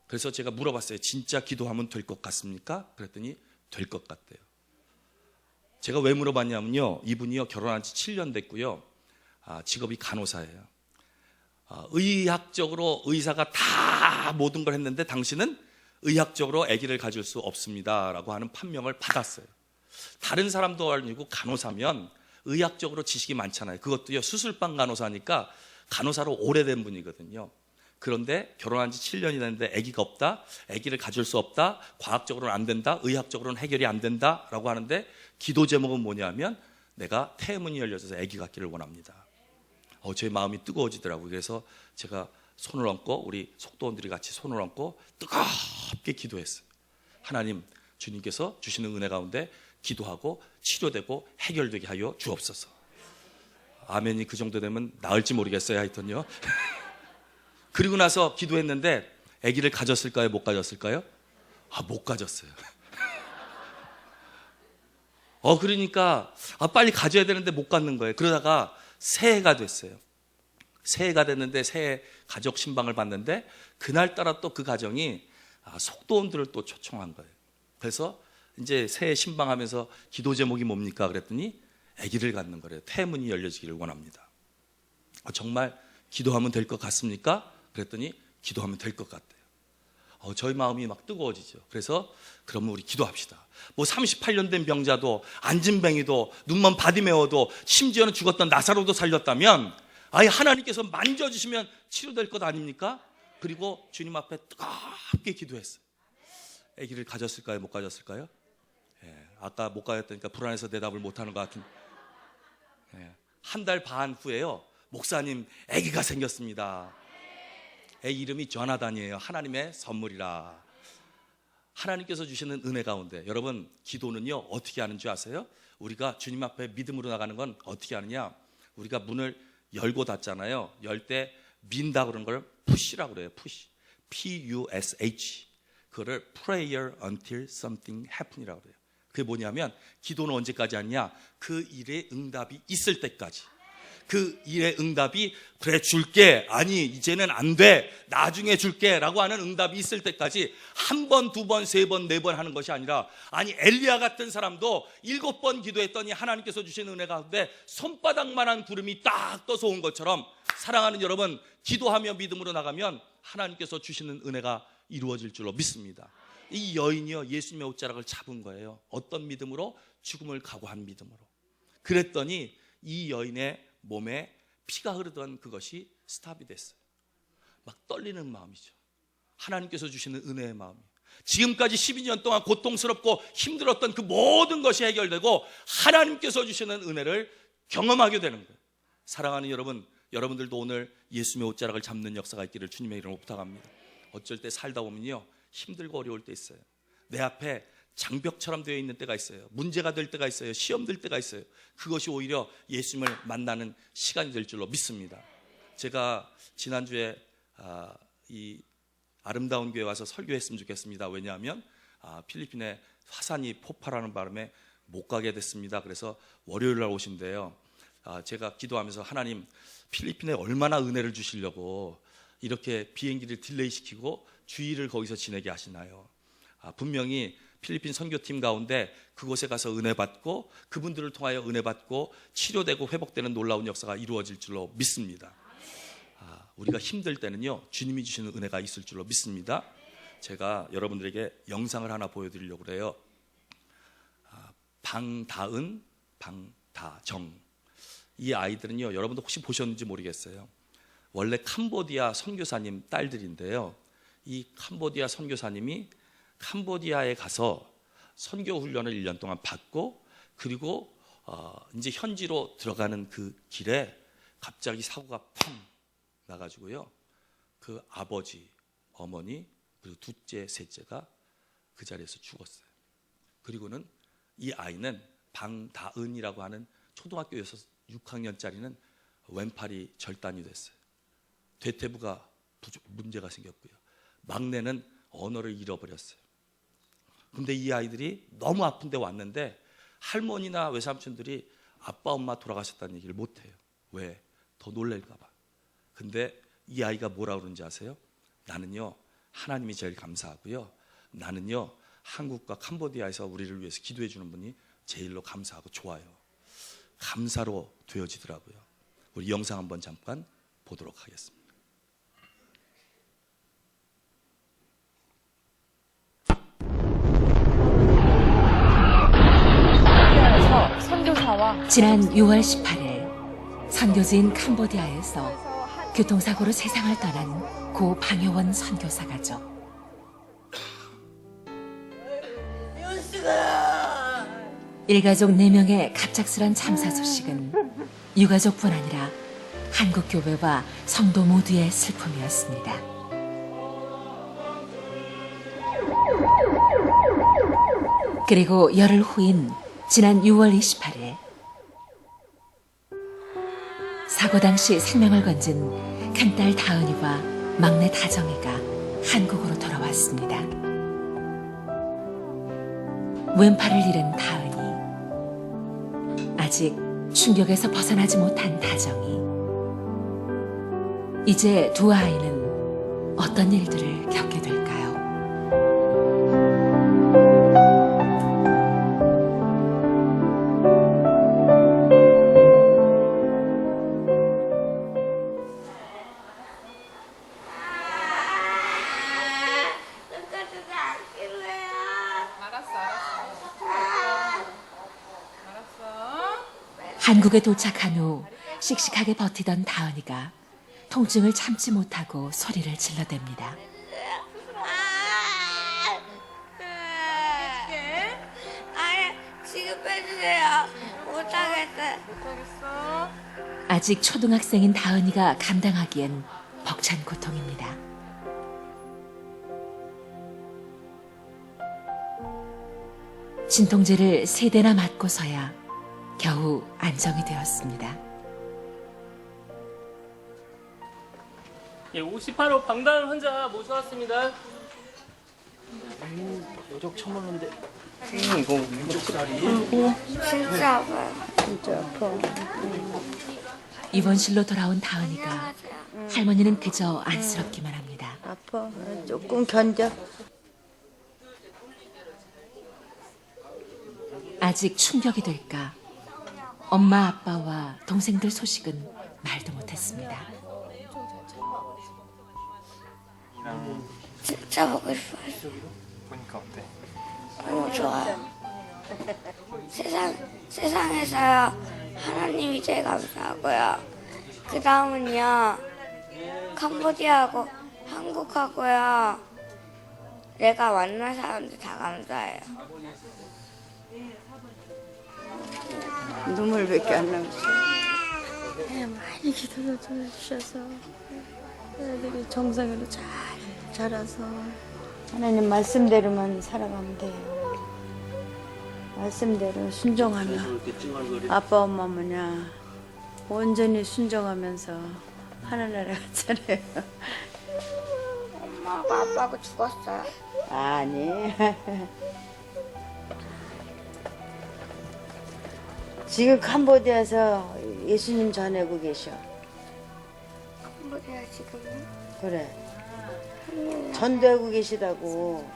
그래서 제가 물어봤어요. 진짜 기도하면 될 것 같습니까? 그랬더니 될 것 같대요. 제가 왜 물어봤냐면요, 이분이요 결혼한 지 7년 됐고요, 직업이 간호사예요. 의학적으로 의사가 다 모든 걸 했는데 당신은 의학적으로 아기를 가질 수 없습니다 라고 하는 판명을 받았어요. 다른 사람도 아니고 간호사면 의학적으로 지식이 많잖아요. 그것도요 수술방 간호사니까 간호사로 오래된 분이거든요. 그런데 결혼한 지 7년이 됐는데 아기가 없다, 아기를 가질 수 없다, 과학적으로는 안 된다, 의학적으로는 해결이 안 된다 라고 하는데, 기도 제목은 뭐냐면 내가 태문이 열려져서 아기 갖기를 원합니다. 제 마음이 뜨거워지더라고요. 그래서 제가 손을 얹고 우리 속도원들이 같이 손을 얹고 뜨겁게 기도했어요. 하나님, 주님께서 주시는 은혜 가운데 기도하고 치료되고 해결되게 하여 주옵소서. 아멘이 그 정도 되면 나을지 모르겠어요. 하여튼요. 그리고 나서 기도했는데 아기를 가졌을까요? 못 가졌을까요? 못 가졌어요. 그러니까 빨리 가져야 되는데 못 갖는 거예요. 그러다가 새해가 됐어요. 새해가 됐는데 새해 가족 신방을 봤는데 그날따라 또 그 가정이 속도원들을 또 초청한 거예요. 그래서 이제 새해 신방하면서 기도 제목이 뭡니까? 그랬더니 아기를 갖는 거래요. 태문이 열려지기를 원합니다. 정말 기도하면 될 것 같습니까? 그랬더니 기도하면 될 것 같대요. 저희 마음이 막 뜨거워지죠. 그래서 그러면 우리 기도합시다. 38년 된 병자도, 안진뱅이도, 눈먼 바디메어도, 심지어는 죽었던 나사로도 살렸다면 아예 하나님께서 만져주시면 치료될 것 아닙니까? 그리고 주님 앞에 뜨겁게 기도했어요. 아기를 가졌을까요? 못 가졌을까요? 아까 못 가졌다니까 불안해서 대답을 못하는 것 같은. 한 달 반 후에요, 목사님 아기가 생겼습니다. 애 이름이 조나단이에요. 하나님의 선물이라. 하나님께서 주시는 은혜 가운데, 여러분 기도는요 어떻게 하는 줄 아세요? 우리가 주님 앞에 믿음으로 나가는 건 어떻게 하느냐, 우리가 문을 열고 닫잖아요. 열 때 민다 그런 걸 push라고 그래요. push, P-U-S-H. 그거를 prayer until something happen이라고 그래요. 그게 뭐냐면 기도는 언제까지 하느냐, 그 일에 응답이 있을 때까지. 그 일의 응답이 그래 줄게, 아니 이제는 안 돼, 나중에 줄게 라고 하는 응답이 있을 때까지 한 번, 두 번, 세 번, 네 번 하는 것이 아니라, 아니 엘리야 같은 사람도 7번 기도했더니 하나님께서 주신 은혜 가운데 손바닥만한 구름이 딱 떠서 온 것처럼, 사랑하는 여러분, 기도하며 믿음으로 나가면 하나님께서 주시는 은혜가 이루어질 줄로 믿습니다. 이 여인이요 예수님의 옷자락을 잡은 거예요. 어떤 믿음으로? 죽음을 각오한 믿음으로. 그랬더니 이 여인의 몸에 피가 흐르던 그것이 스탑이 됐어요. 막 떨리는 마음이죠. 하나님께서 주시는 은혜의 마음이. 지금까지 12년 동안 고통스럽고 힘들었던 그 모든 것이 해결되고 하나님께서 주시는 은혜를 경험하게 되는 거예요. 사랑하는 여러분, 여러분들도 오늘 예수님의 옷자락을 잡는 역사가 있기를 주님의 이름으로 부탁합니다. 어쩔 때 살다 보면요 힘들고 어려울 때 있어요. 내 앞에 장벽처럼 되어 있는 때가 있어요. 문제가 될 때가 있어요. 시험 될 때가 있어요. 그것이 오히려 예수님을 만나는 시간이 될 줄로 믿습니다. 제가 지난주에 이 아름다운 교회 와서 설교했으면 좋겠습니다. 왜냐하면 필리핀에 화산이 폭발하는 바람에 못 가게 됐습니다. 그래서 월요일 날 오신대요. 제가 기도하면서, 하나님 필리핀에 얼마나 은혜를 주시려고 이렇게 비행기를 딜레이 시키고 주일을 거기서 지내게 하시나요? 분명히 필리핀 선교팀 가운데 그곳에 가서 은혜 받고 그분들을 통하여 은혜 받고 치료되고 회복되는 놀라운 역사가 이루어질 줄로 믿습니다. 우리가 힘들 때는요 주님이 주시는 은혜가 있을 줄로 믿습니다. 제가 여러분들에게 영상을 하나 보여드리려고 그래요. 방다은, 방다정, 이 아이들은요 여러분도 혹시 보셨는지 모르겠어요. 원래 캄보디아 선교사님 딸들인데요, 이 캄보디아 선교사님이 캄보디아에 가서 선교 훈련을 1년 동안 받고 그리고 이제 현지로 들어가는 그 길에 갑자기 사고가 펑 나가지고요. 그 아버지, 어머니 그리고 둘째, 셋째가 그 자리에서 죽었어요. 그리고는 이 아이는 방다은이라고 하는 초등학교에서 6학년짜리는 왼팔이 절단이 됐어요. 대퇴부가 문제가 생겼고요. 막내는 언어를 잃어버렸어요. 근데 이 아이들이 너무 아픈데 왔는데 할머니나 외삼촌들이 아빠 엄마 돌아가셨다는 얘기를 못해요. 왜? 더 놀랄까 봐. 근데 이 아이가 뭐라 그러는지 아세요? 나는요 하나님이 제일 감사하고요, 나는요 한국과 캄보디아에서 우리를 위해서 기도해 주는 분이 제일로 감사하고 좋아요. 감사로 되어지더라고요. 우리 영상 한번 잠깐 보도록 하겠습니다. 선교사와 지난 6월 18일 선교지인 캄보디아에서 교통사고로 세상을 떠난 고 방효원 선교사 가족. 일가족 4명의 갑작스런 참사 소식은 유가족뿐 아니라 한국교회와 성도 모두의 슬픔이었습니다. 그리고 열흘 후인 지난 6월 28일 사고 당시 생명을 건진 큰딸 다은이와 막내 다정이가 한국으로 돌아왔습니다. 왼팔을 잃은 다은이, 아직 충격에서 벗어나지 못한 다정이, 이제 두 아이는 어떤 일들을 겪게 될까요? 한국에 도착한 후 씩씩하게 버티던 다은이가 통증을 참지 못하고 소리를 질러댑니다. 지금 빼주세요. 못하겠어요. 아직 초등학생인 다은이가 감당하기엔 벅찬 고통입니다. 진통제를 3대나 맞고서야 겨우 안정이 되었습니다. 예, 58호 방단 환자 모셔왔습니다. 요적 처먹는데 진짜 아파요. 입원실로 돌아온 다은이가 할머니는 그저 안쓰럽기만 합니다. 아파. 조금 견뎌. 아직 충격이 될까 엄마 아빠와 동생들 소식은 말도 못했습니다. 진짜 보고 싶어요. 보니까 어때? 너무 좋아요. 세상에서요 하나님이 제일 감사하고요. 그 다음은요 캄보디아하고 한국하고요 내가 만난 사람들 다 감사해요. 눈물밖에 안 나오지. 많이 기도해 주셔서 애들이 정상으로 잘 자라서 하나님 말씀대로만 살아가면 돼요. 말씀대로 순종하면 아빠 엄마 뭐냐 온전히 순종하면서 하늘나라 갔잖아요. 엄마가 아빠가 죽었어요. 아니. 지금 캄보디아에서 예수님 전하고 계셔. 캄보디아 지금요? 그래. 전도하고 계시다고.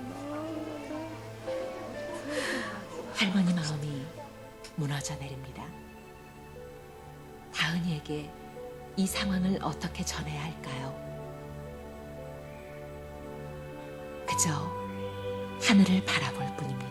할머니 마음이 무너져 내립니다. 다은이에게 이 상황을 어떻게 전해야 할까요? 그저 하늘을 바라볼 뿐입니다.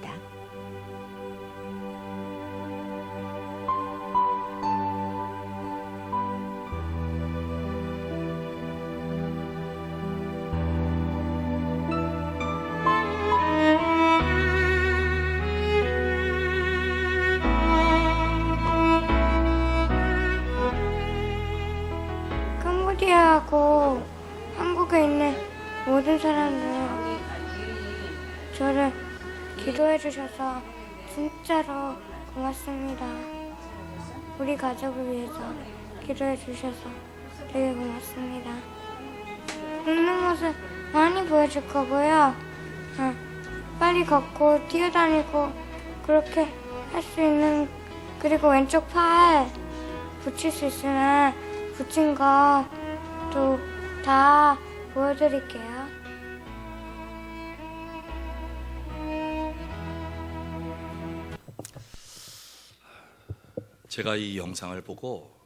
기도해 주셔서 진짜로 고맙습니다. 우리 가족을 위해서 기도해 주셔서 되게 고맙습니다. 웃는 모습 많이 보여줄 거고요. 빨리 걷고 뛰어다니고 그렇게 할 수 있는, 그리고 왼쪽 팔 붙일 수 있으면 붙인 것도 다 보여드릴게요. 제가 이 영상을 보고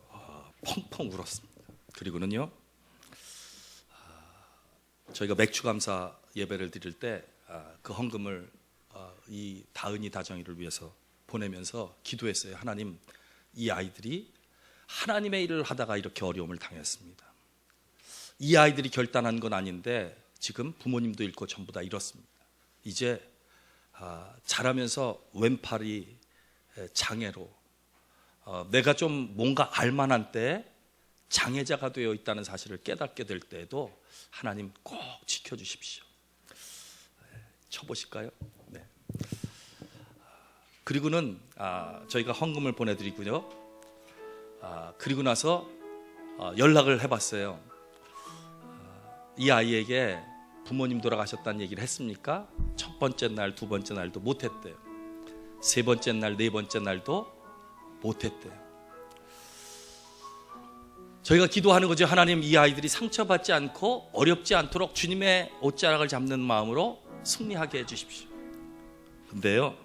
펑펑 울었습니다. 그리고는요, 저희가 맥주 감사 예배를 드릴 때 그 헌금을 이 다은이 다정이를 위해서 보내면서 기도했어요. 하나님, 이 아이들이 하나님의 일을 하다가 이렇게 어려움을 당했습니다. 이 아이들이 결단한 건 아닌데 지금 부모님도 잃고 전부 다 잃었습니다. 이제 자라면서 왼팔이 장애로 내가 좀 뭔가 알만한 때 장애자가 되어 있다는 사실을 깨닫게 될 때에도 하나님 꼭 지켜주십시오. 쳐보실까요? 네. 그리고는 저희가 헌금을 보내드리고요. 그리고 나서 연락을 해봤어요. 이 아이에게 부모님 돌아가셨다는 얘기를 했습니까? 첫 번째 날, 두 번째 날도 못했대요. 세 번째 날, 네 번째 날도 못했대요. 저희가 기도하는 거죠. 하나님, 이 아이들이 상처받지 않고 어렵지 않도록 주님의 옷자락을 잡는 마음으로 승리하게 해주십시오. 근데요,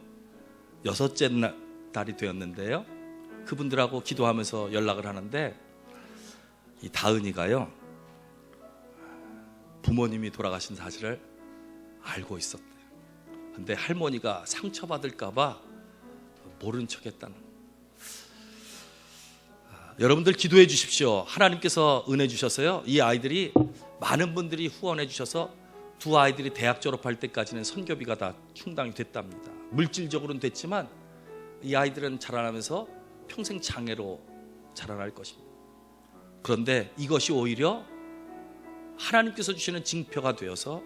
여섯째 달이 되었는데요, 그분들하고 기도하면서 연락을 하는데 이 다은이가요, 부모님이 돌아가신 사실을 알고 있었대요. 근데 할머니가 상처받을까 봐 모른 척했다는. 여러분들 기도해 주십시오. 하나님께서 은혜 주셔서요, 이 아이들이 많은 분들이 후원해 주셔서 두 아이들이 대학 졸업할 때까지는 선교비가 다 충당이 됐답니다. 물질적으로는 됐지만 이 아이들은 자라나면서 평생 장애로 자라날 것입니다. 그런데 이것이 오히려 하나님께서 주시는 징표가 되어서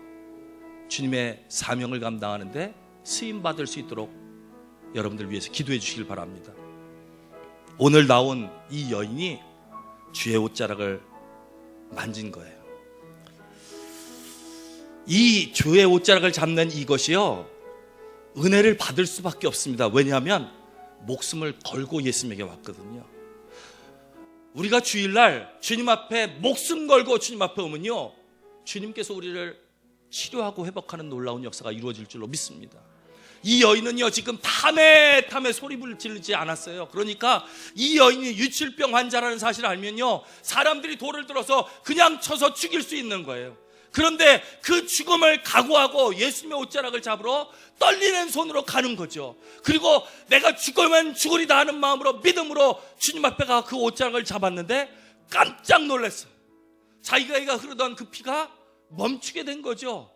주님의 사명을 감당하는데 쓰임받을 수 있도록 여러분들 위해서 기도해 주시길 바랍니다. 오늘 나온 이 여인이 주의 옷자락을 만진 거예요. 이 주의 옷자락을 잡는 이것이요, 은혜를 받을 수밖에 없습니다. 왜냐하면 목숨을 걸고 예수님에게 왔거든요. 우리가 주일날 주님 앞에 목숨 걸고 주님 앞에 오면요, 주님께서 우리를 치료하고 회복하는 놀라운 역사가 이루어질 줄로 믿습니다. 이 여인은요, 지금 탐에 소리를 지르지 않았어요. 그러니까 이 여인이 유출병 환자라는 사실을 알면요, 사람들이 돌을 들어서 그냥 쳐서 죽일 수 있는 거예요. 그런데 그 죽음을 각오하고 예수님의 옷자락을 잡으러 떨리는 손으로 가는 거죠. 그리고 내가 죽으면 죽으리다 하는 마음으로, 믿음으로 주님 앞에 가 그 옷자락을 잡았는데 깜짝 놀랐어요. 자기가 흐르던 그 피가 멈추게 된 거죠.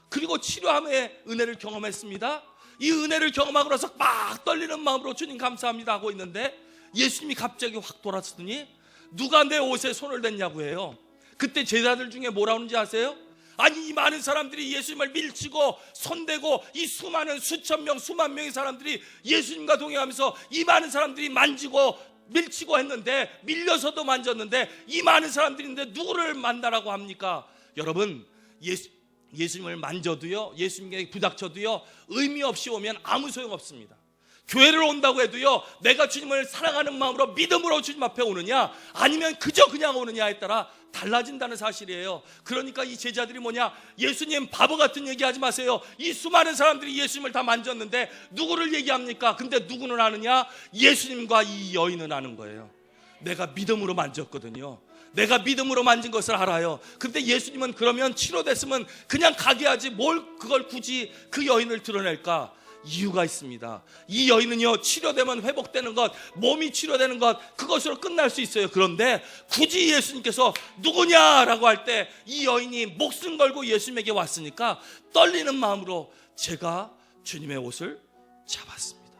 그리고 치료함의 은혜를 경험했습니다. 이 은혜를 경험하고 나서 막 떨리는 마음으로 주님 감사합니다 하고 있는데 예수님이 갑자기 확 돌아서더니 누가 내 옷에 손을 댔냐고 해요. 그때 제자들 중에 뭐라 하는지 아세요? 아니, 이 많은 사람들이 예수님을 밀치고 손대고, 이 수많은 수천 명, 수만 명의 사람들이 예수님과 동행하면서 이 많은 사람들이 만지고 밀치고 했는데, 밀려서도 만졌는데, 이 많은 사람들인데 누구를 만나라고 합니까? 여러분, 예수님을 만져도요, 예수님께 부닥쳐도요, 의미 없이 오면 아무 소용 없습니다. 교회를 온다고 해도요, 내가 주님을 사랑하는 마음으로 믿음으로 주님 앞에 오느냐, 아니면 그저 그냥 오느냐에 따라 달라진다는 사실이에요. 그러니까 이 제자들이 뭐냐, 예수님 바보 같은 얘기하지 마세요. 이 수많은 사람들이 예수님을 다 만졌는데 누구를 얘기합니까? 근데 누구는 아느냐? 예수님과 이 여인은 아는 거예요. 내가 믿음으로 만졌거든요. 내가 믿음으로 만진 것을 알아요. 근데 예수님은 그러면 치료됐으면 그냥 가게 하지 뭘 그걸 굳이 그 여인을 드러낼까? 이유가 있습니다. 이 여인은요, 치료되면 회복되는 것, 몸이 치료되는 것, 그것으로 끝날 수 있어요. 그런데 굳이 예수님께서 누구냐라고 할 때 이 여인이 목숨 걸고 예수님에게 왔으니까 떨리는 마음으로 제가 주님의 옷을 잡았습니다.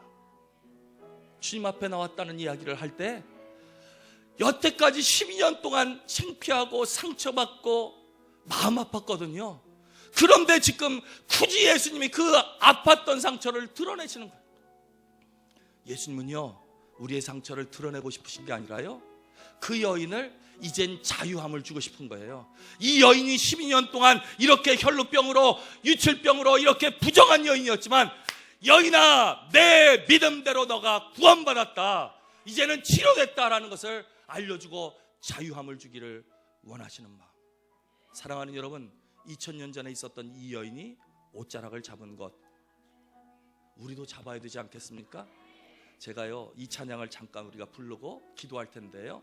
주님 앞에 나왔다는 이야기를 할 때 여태까지 12년 동안 창피하고 상처받고 마음 아팠거든요. 그런데 지금 굳이 예수님이 그 아팠던 상처를 드러내시는 거예요. 예수님은요, 우리의 상처를 드러내고 싶으신 게 아니라요, 그 여인을 이젠 자유함을 주고 싶은 거예요. 이 여인이 12년 동안 이렇게 혈루병으로, 유출병으로 이렇게 부정한 여인이었지만, 여인아, 내 믿음대로 너가 구원받았다, 이제는 치료됐다라는 것을 알려주고 자유함을 주기를 원하시는 마음. 사랑하는 여러분, 2000년 전에 있었던 이 여인이 옷자락을 잡은 것, 우리도 잡아야 되지 않겠습니까? 제가요, 이 찬양을 잠깐 우리가 부르고 기도할 텐데요,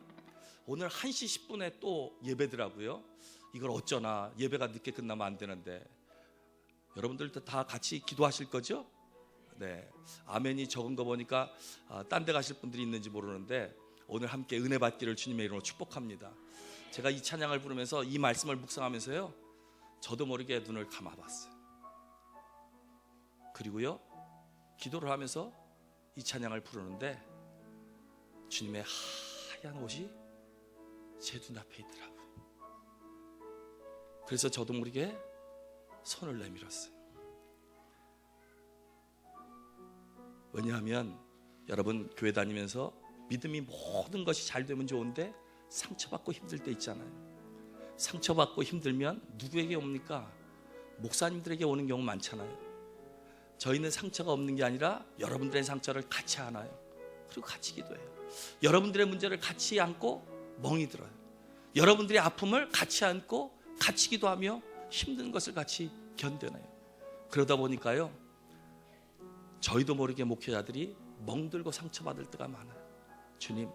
오늘 1시 10분에 또 예배더라고요. 이걸 어쩌나, 예배가 늦게 끝나면 안 되는데. 여러분들도 다 같이 기도하실 거죠? 네, 아멘이 적은 거 보니까 딴 데 가실 분들이 있는지 모르는데, 오늘 함께 은혜 받기를 주님의 이름으로 축복합니다. 제가 이 찬양을 부르면서 이 말씀을 묵상하면서요, 저도 모르게 눈을 감아봤어요. 그리고요, 기도를 하면서 이 찬양을 부르는데 주님의 하얀 옷이 제 눈앞에 있더라고요. 그래서 저도 모르게 손을 내밀었어요. 왜냐하면 여러분, 교회 다니면서 믿음이 모든 것이 잘 되면 좋은데 상처받고 힘들 때 있잖아요. 상처받고 힘들면 누구에게 옵니까? 목사님들에게 오는 경우 많잖아요. 저희는 상처가 없는 게 아니라 여러분들의 상처를 같이 안아요. 그리고 같이 기도해요. 여러분들의 문제를 같이 안고 멍이 들어요. 여러분들의 아픔을 같이 안고 같이 기도하며 힘든 것을 같이 견뎌내요. 그러다 보니까요, 저희도 모르게 목회자들이 멍들고 상처받을 때가 많아요. 주님,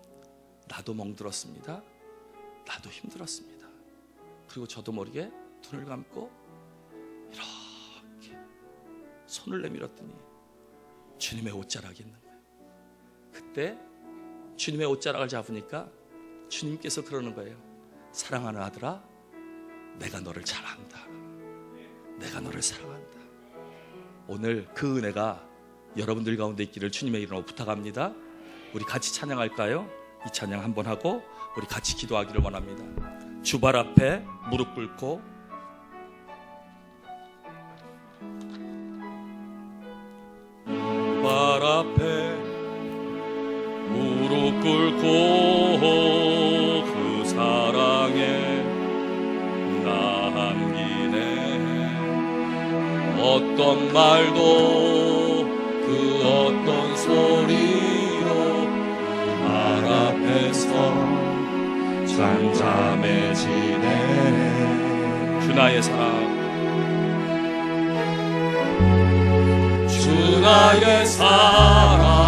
나도 멍들었습니다. 나도 힘들었습니다. 그리고 저도 모르게 눈을 감고 이렇게 손을 내밀었더니 주님의 옷자락이 있는 거예요. 그때 주님의 옷자락을 잡으니까 주님께서 그러는 거예요. 사랑하는 아들아, 내가 너를 잘 안다. 내가 너를 사랑한다. 오늘 그 은혜가 여러분들 가운데 있기를 주님의 이름으로 부탁합니다. 우리 같이 찬양할까요? 이 찬양 한번 하고 우리 같이 기도하기를 원합니다. 주발 앞에 무릎 꿇고, 주발 앞에 무릎 꿇고 그 사랑에 남기네. 어떤 말도 그 어떤 소리도 말 앞에서 잠잠해지네. 주 나의 사랑, 주 나의 사랑,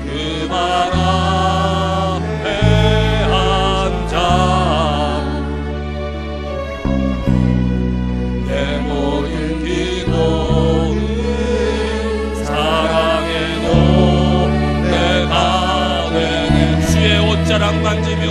그 말 앞에 앉아 내 모든 기도는 사랑의 노래가 되네. 주의 옷자락 만지며,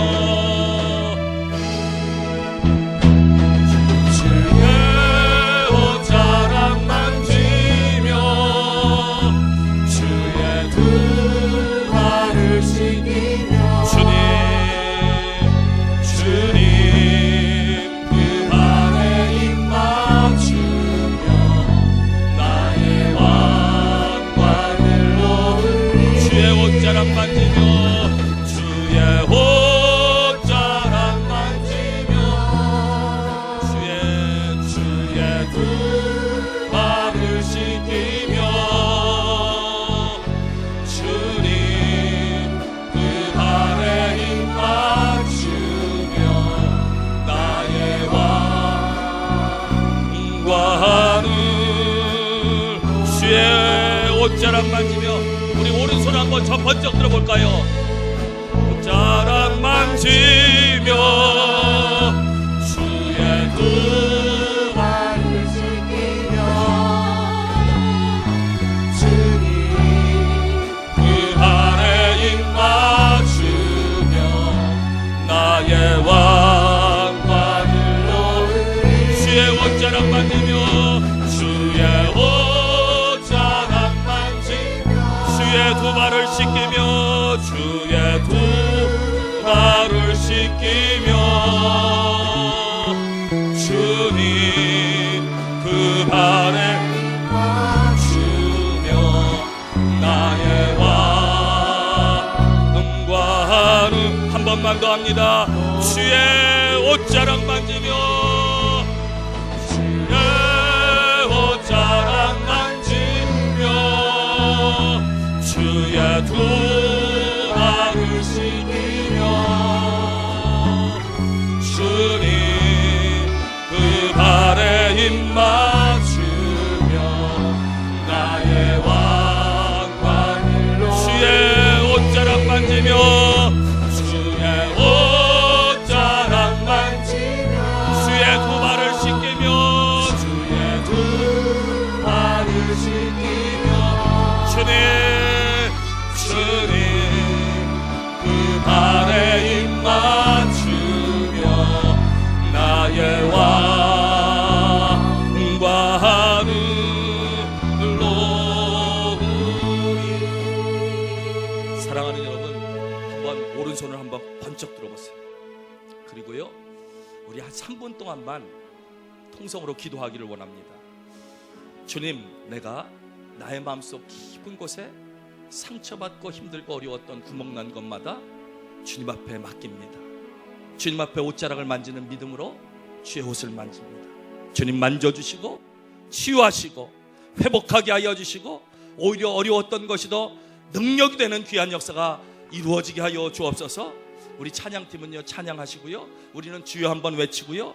옷자락 만지며 우리 오른손 한번 저 번쩍 들어볼까요? 옷자락 만지며 주의 두 발을 씻기며 주님 그 발에 입 맞추며 나의 왕관을 놓으리. 주의 옷자락 만지며 주의 주의 두 발을 씻기며 주의 두 발을 씻기며 주님 번만 더 합니다. 주의 옷자락 만지며 주의 옷자락 만지며 주의 두 발을 씻기며 주님 그 발에 힘 맞추며 나의 왕관을 주의 옷자락 만지며 주의 옷자락 만지며 주의 두 발을 씻기며 주의 두 발을 씻기며 주님 그 발에 힘 맞추며 나의 왕관을 놓으리. 사랑하는 여러분, 한번 오른손을 한번 번쩍 들어보세요. 그리고요, 우리 한 3분 동안만 통성으로 기도하기를 원합니다. 주님, 내가 나의 마음속 깊은 곳에 상처받고 힘들고 어려웠던 구멍난 것마다 주님 앞에 맡깁니다. 주님 앞에 옷자락을 만지는 믿음으로 주의 옷을 만집니다. 주님 만져주시고 치유하시고 회복하게 하여 주시고 오히려 어려웠던 것이 더 능력이 되는 귀한 역사가 이루어지게 하여 주옵소서. 우리 찬양팀은요, 찬양하시고요, 우리는 주여 한번 외치고요,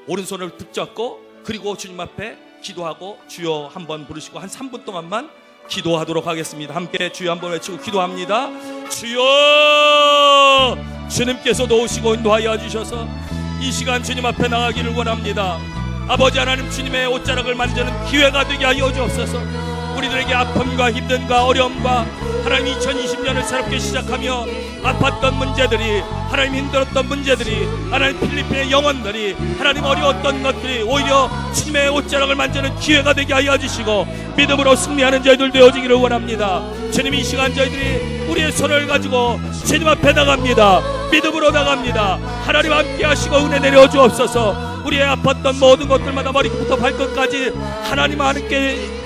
오른손을 붙잡고 그리고 주님 앞에 기도하고 주여 한번 부르시고 한 3분 동안만 기도하도록 하겠습니다. 함께 주여 한번 외치고 기도합니다. 주여, 주님께서 도우시고 인도하여 주셔서 이 시간 주님 앞에 나가기를 원합니다. 아버지 하나님, 주님의 옷자락을 만지는 기회가 되게 하여 주옵소서. 우리들에게 아픔과 힘듦과 어려움과 하나님 2020년을 새롭게 시작하며 아팠던 문제들이, 하나님 힘들었던 문제들이, 하나님 필리핀의 영혼들이, 하나님 어려웠던 것들이 오히려 주님의 옷자락을 만지는 기회가 되게 하여 주시고 믿음으로 승리하는 저희들 되어지기를 원합니다. 주님, 이 시간 저희들이 우리의 손을 가지고 주님 앞에 나갑니다. 믿음으로 나갑니다. 하나님 함께 하시고 은혜 내려 주옵소서. 우리의 아팠던 모든 것들마다 머리부터 발끝까지 하나님 하나님께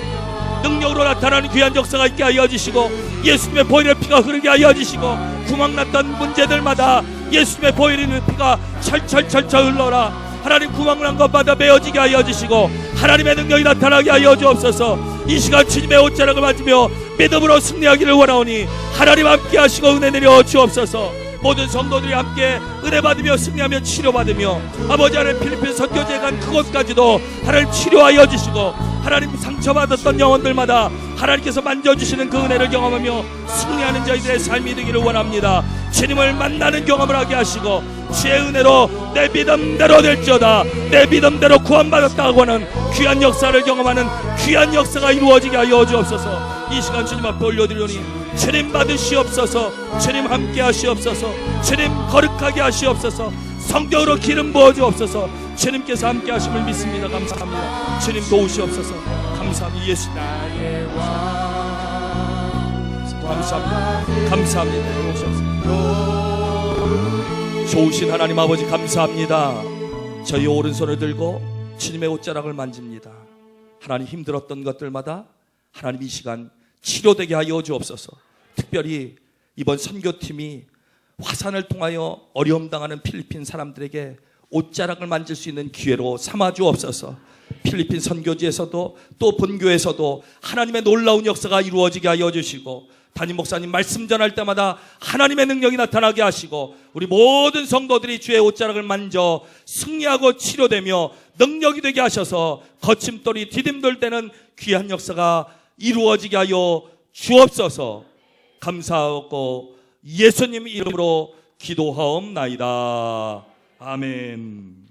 능력으로 나타나는 귀한 역사가 있게 하여 주시고 예수님의 보혈의 피가 흐르게 하여 주시고 구멍났던 문제들마다 예수님의 보혈의 피가 철철철철 흘러라. 하나님 구멍난 것마다 메어지게 하여 주시고 하나님의 능력이 나타나게 하여 주옵소서. 이 시간 주님의 옷자락을 맞으며 믿음으로 승리하기를 원하오니 하나님 함께 하시고 은혜 내려 주옵소서. 모든 성도들이 함께 은혜 받으며 승리하며 치료받으며 아버지 하나님 필리핀 선교제에 간 그곳까지도 하나님 치료하여 주시고 하나님 상처받았던 영혼들마다 하나님께서 만져주시는 그 은혜를 경험하며 승리하는 저희들의 삶이 되기를 원합니다. 주님을 만나는 경험을 하게 하시고 주의 은혜로 내 믿음대로 될지어다, 내 믿음대로 구원받았다고 하는 귀한 역사를 경험하는 귀한 역사가 이루어지게 하여 주옵소서. 이 시간 주님 앞에 올려드리오니 주님 받으시옵소서. 주님 함께 하시옵소서. 주님 거룩하게 하시옵소서. 성경으로 기름 부어 주옵소서. 주님께서 함께 하심을 믿습니다. 감사합니다. 주님 도우시옵소서. 감사합니다. 예수 나의 왕. 감사합니다. 감사합니다. 좋으신 하나님 아버지 감사합니다. 저희 오른손을 들고 주님의 옷자락을 만집니다. 하나님 힘들었던 것들마다 하나님 이 시간 치료되게 하여 주옵소서. 특별히 이번 선교팀이 화산을 통하여 어려움 당하는 필리핀 사람들에게 옷자락을 만질 수 있는 기회로 삼아 주옵소서. 필리핀 선교지에서도 또 본교에서도 하나님의 놀라운 역사가 이루어지게 하여 주시고 담임 목사님 말씀 전할 때마다 하나님의 능력이 나타나게 하시고 우리 모든 성도들이 주의 옷자락을 만져 승리하고 치료되며 능력이 되게 하셔서 거침돌이 디딤돌 때는 귀한 역사가 이루어지게 하여 주옵소서. 감사하고 예수님 이름으로 기도하옵나이다. 아멘.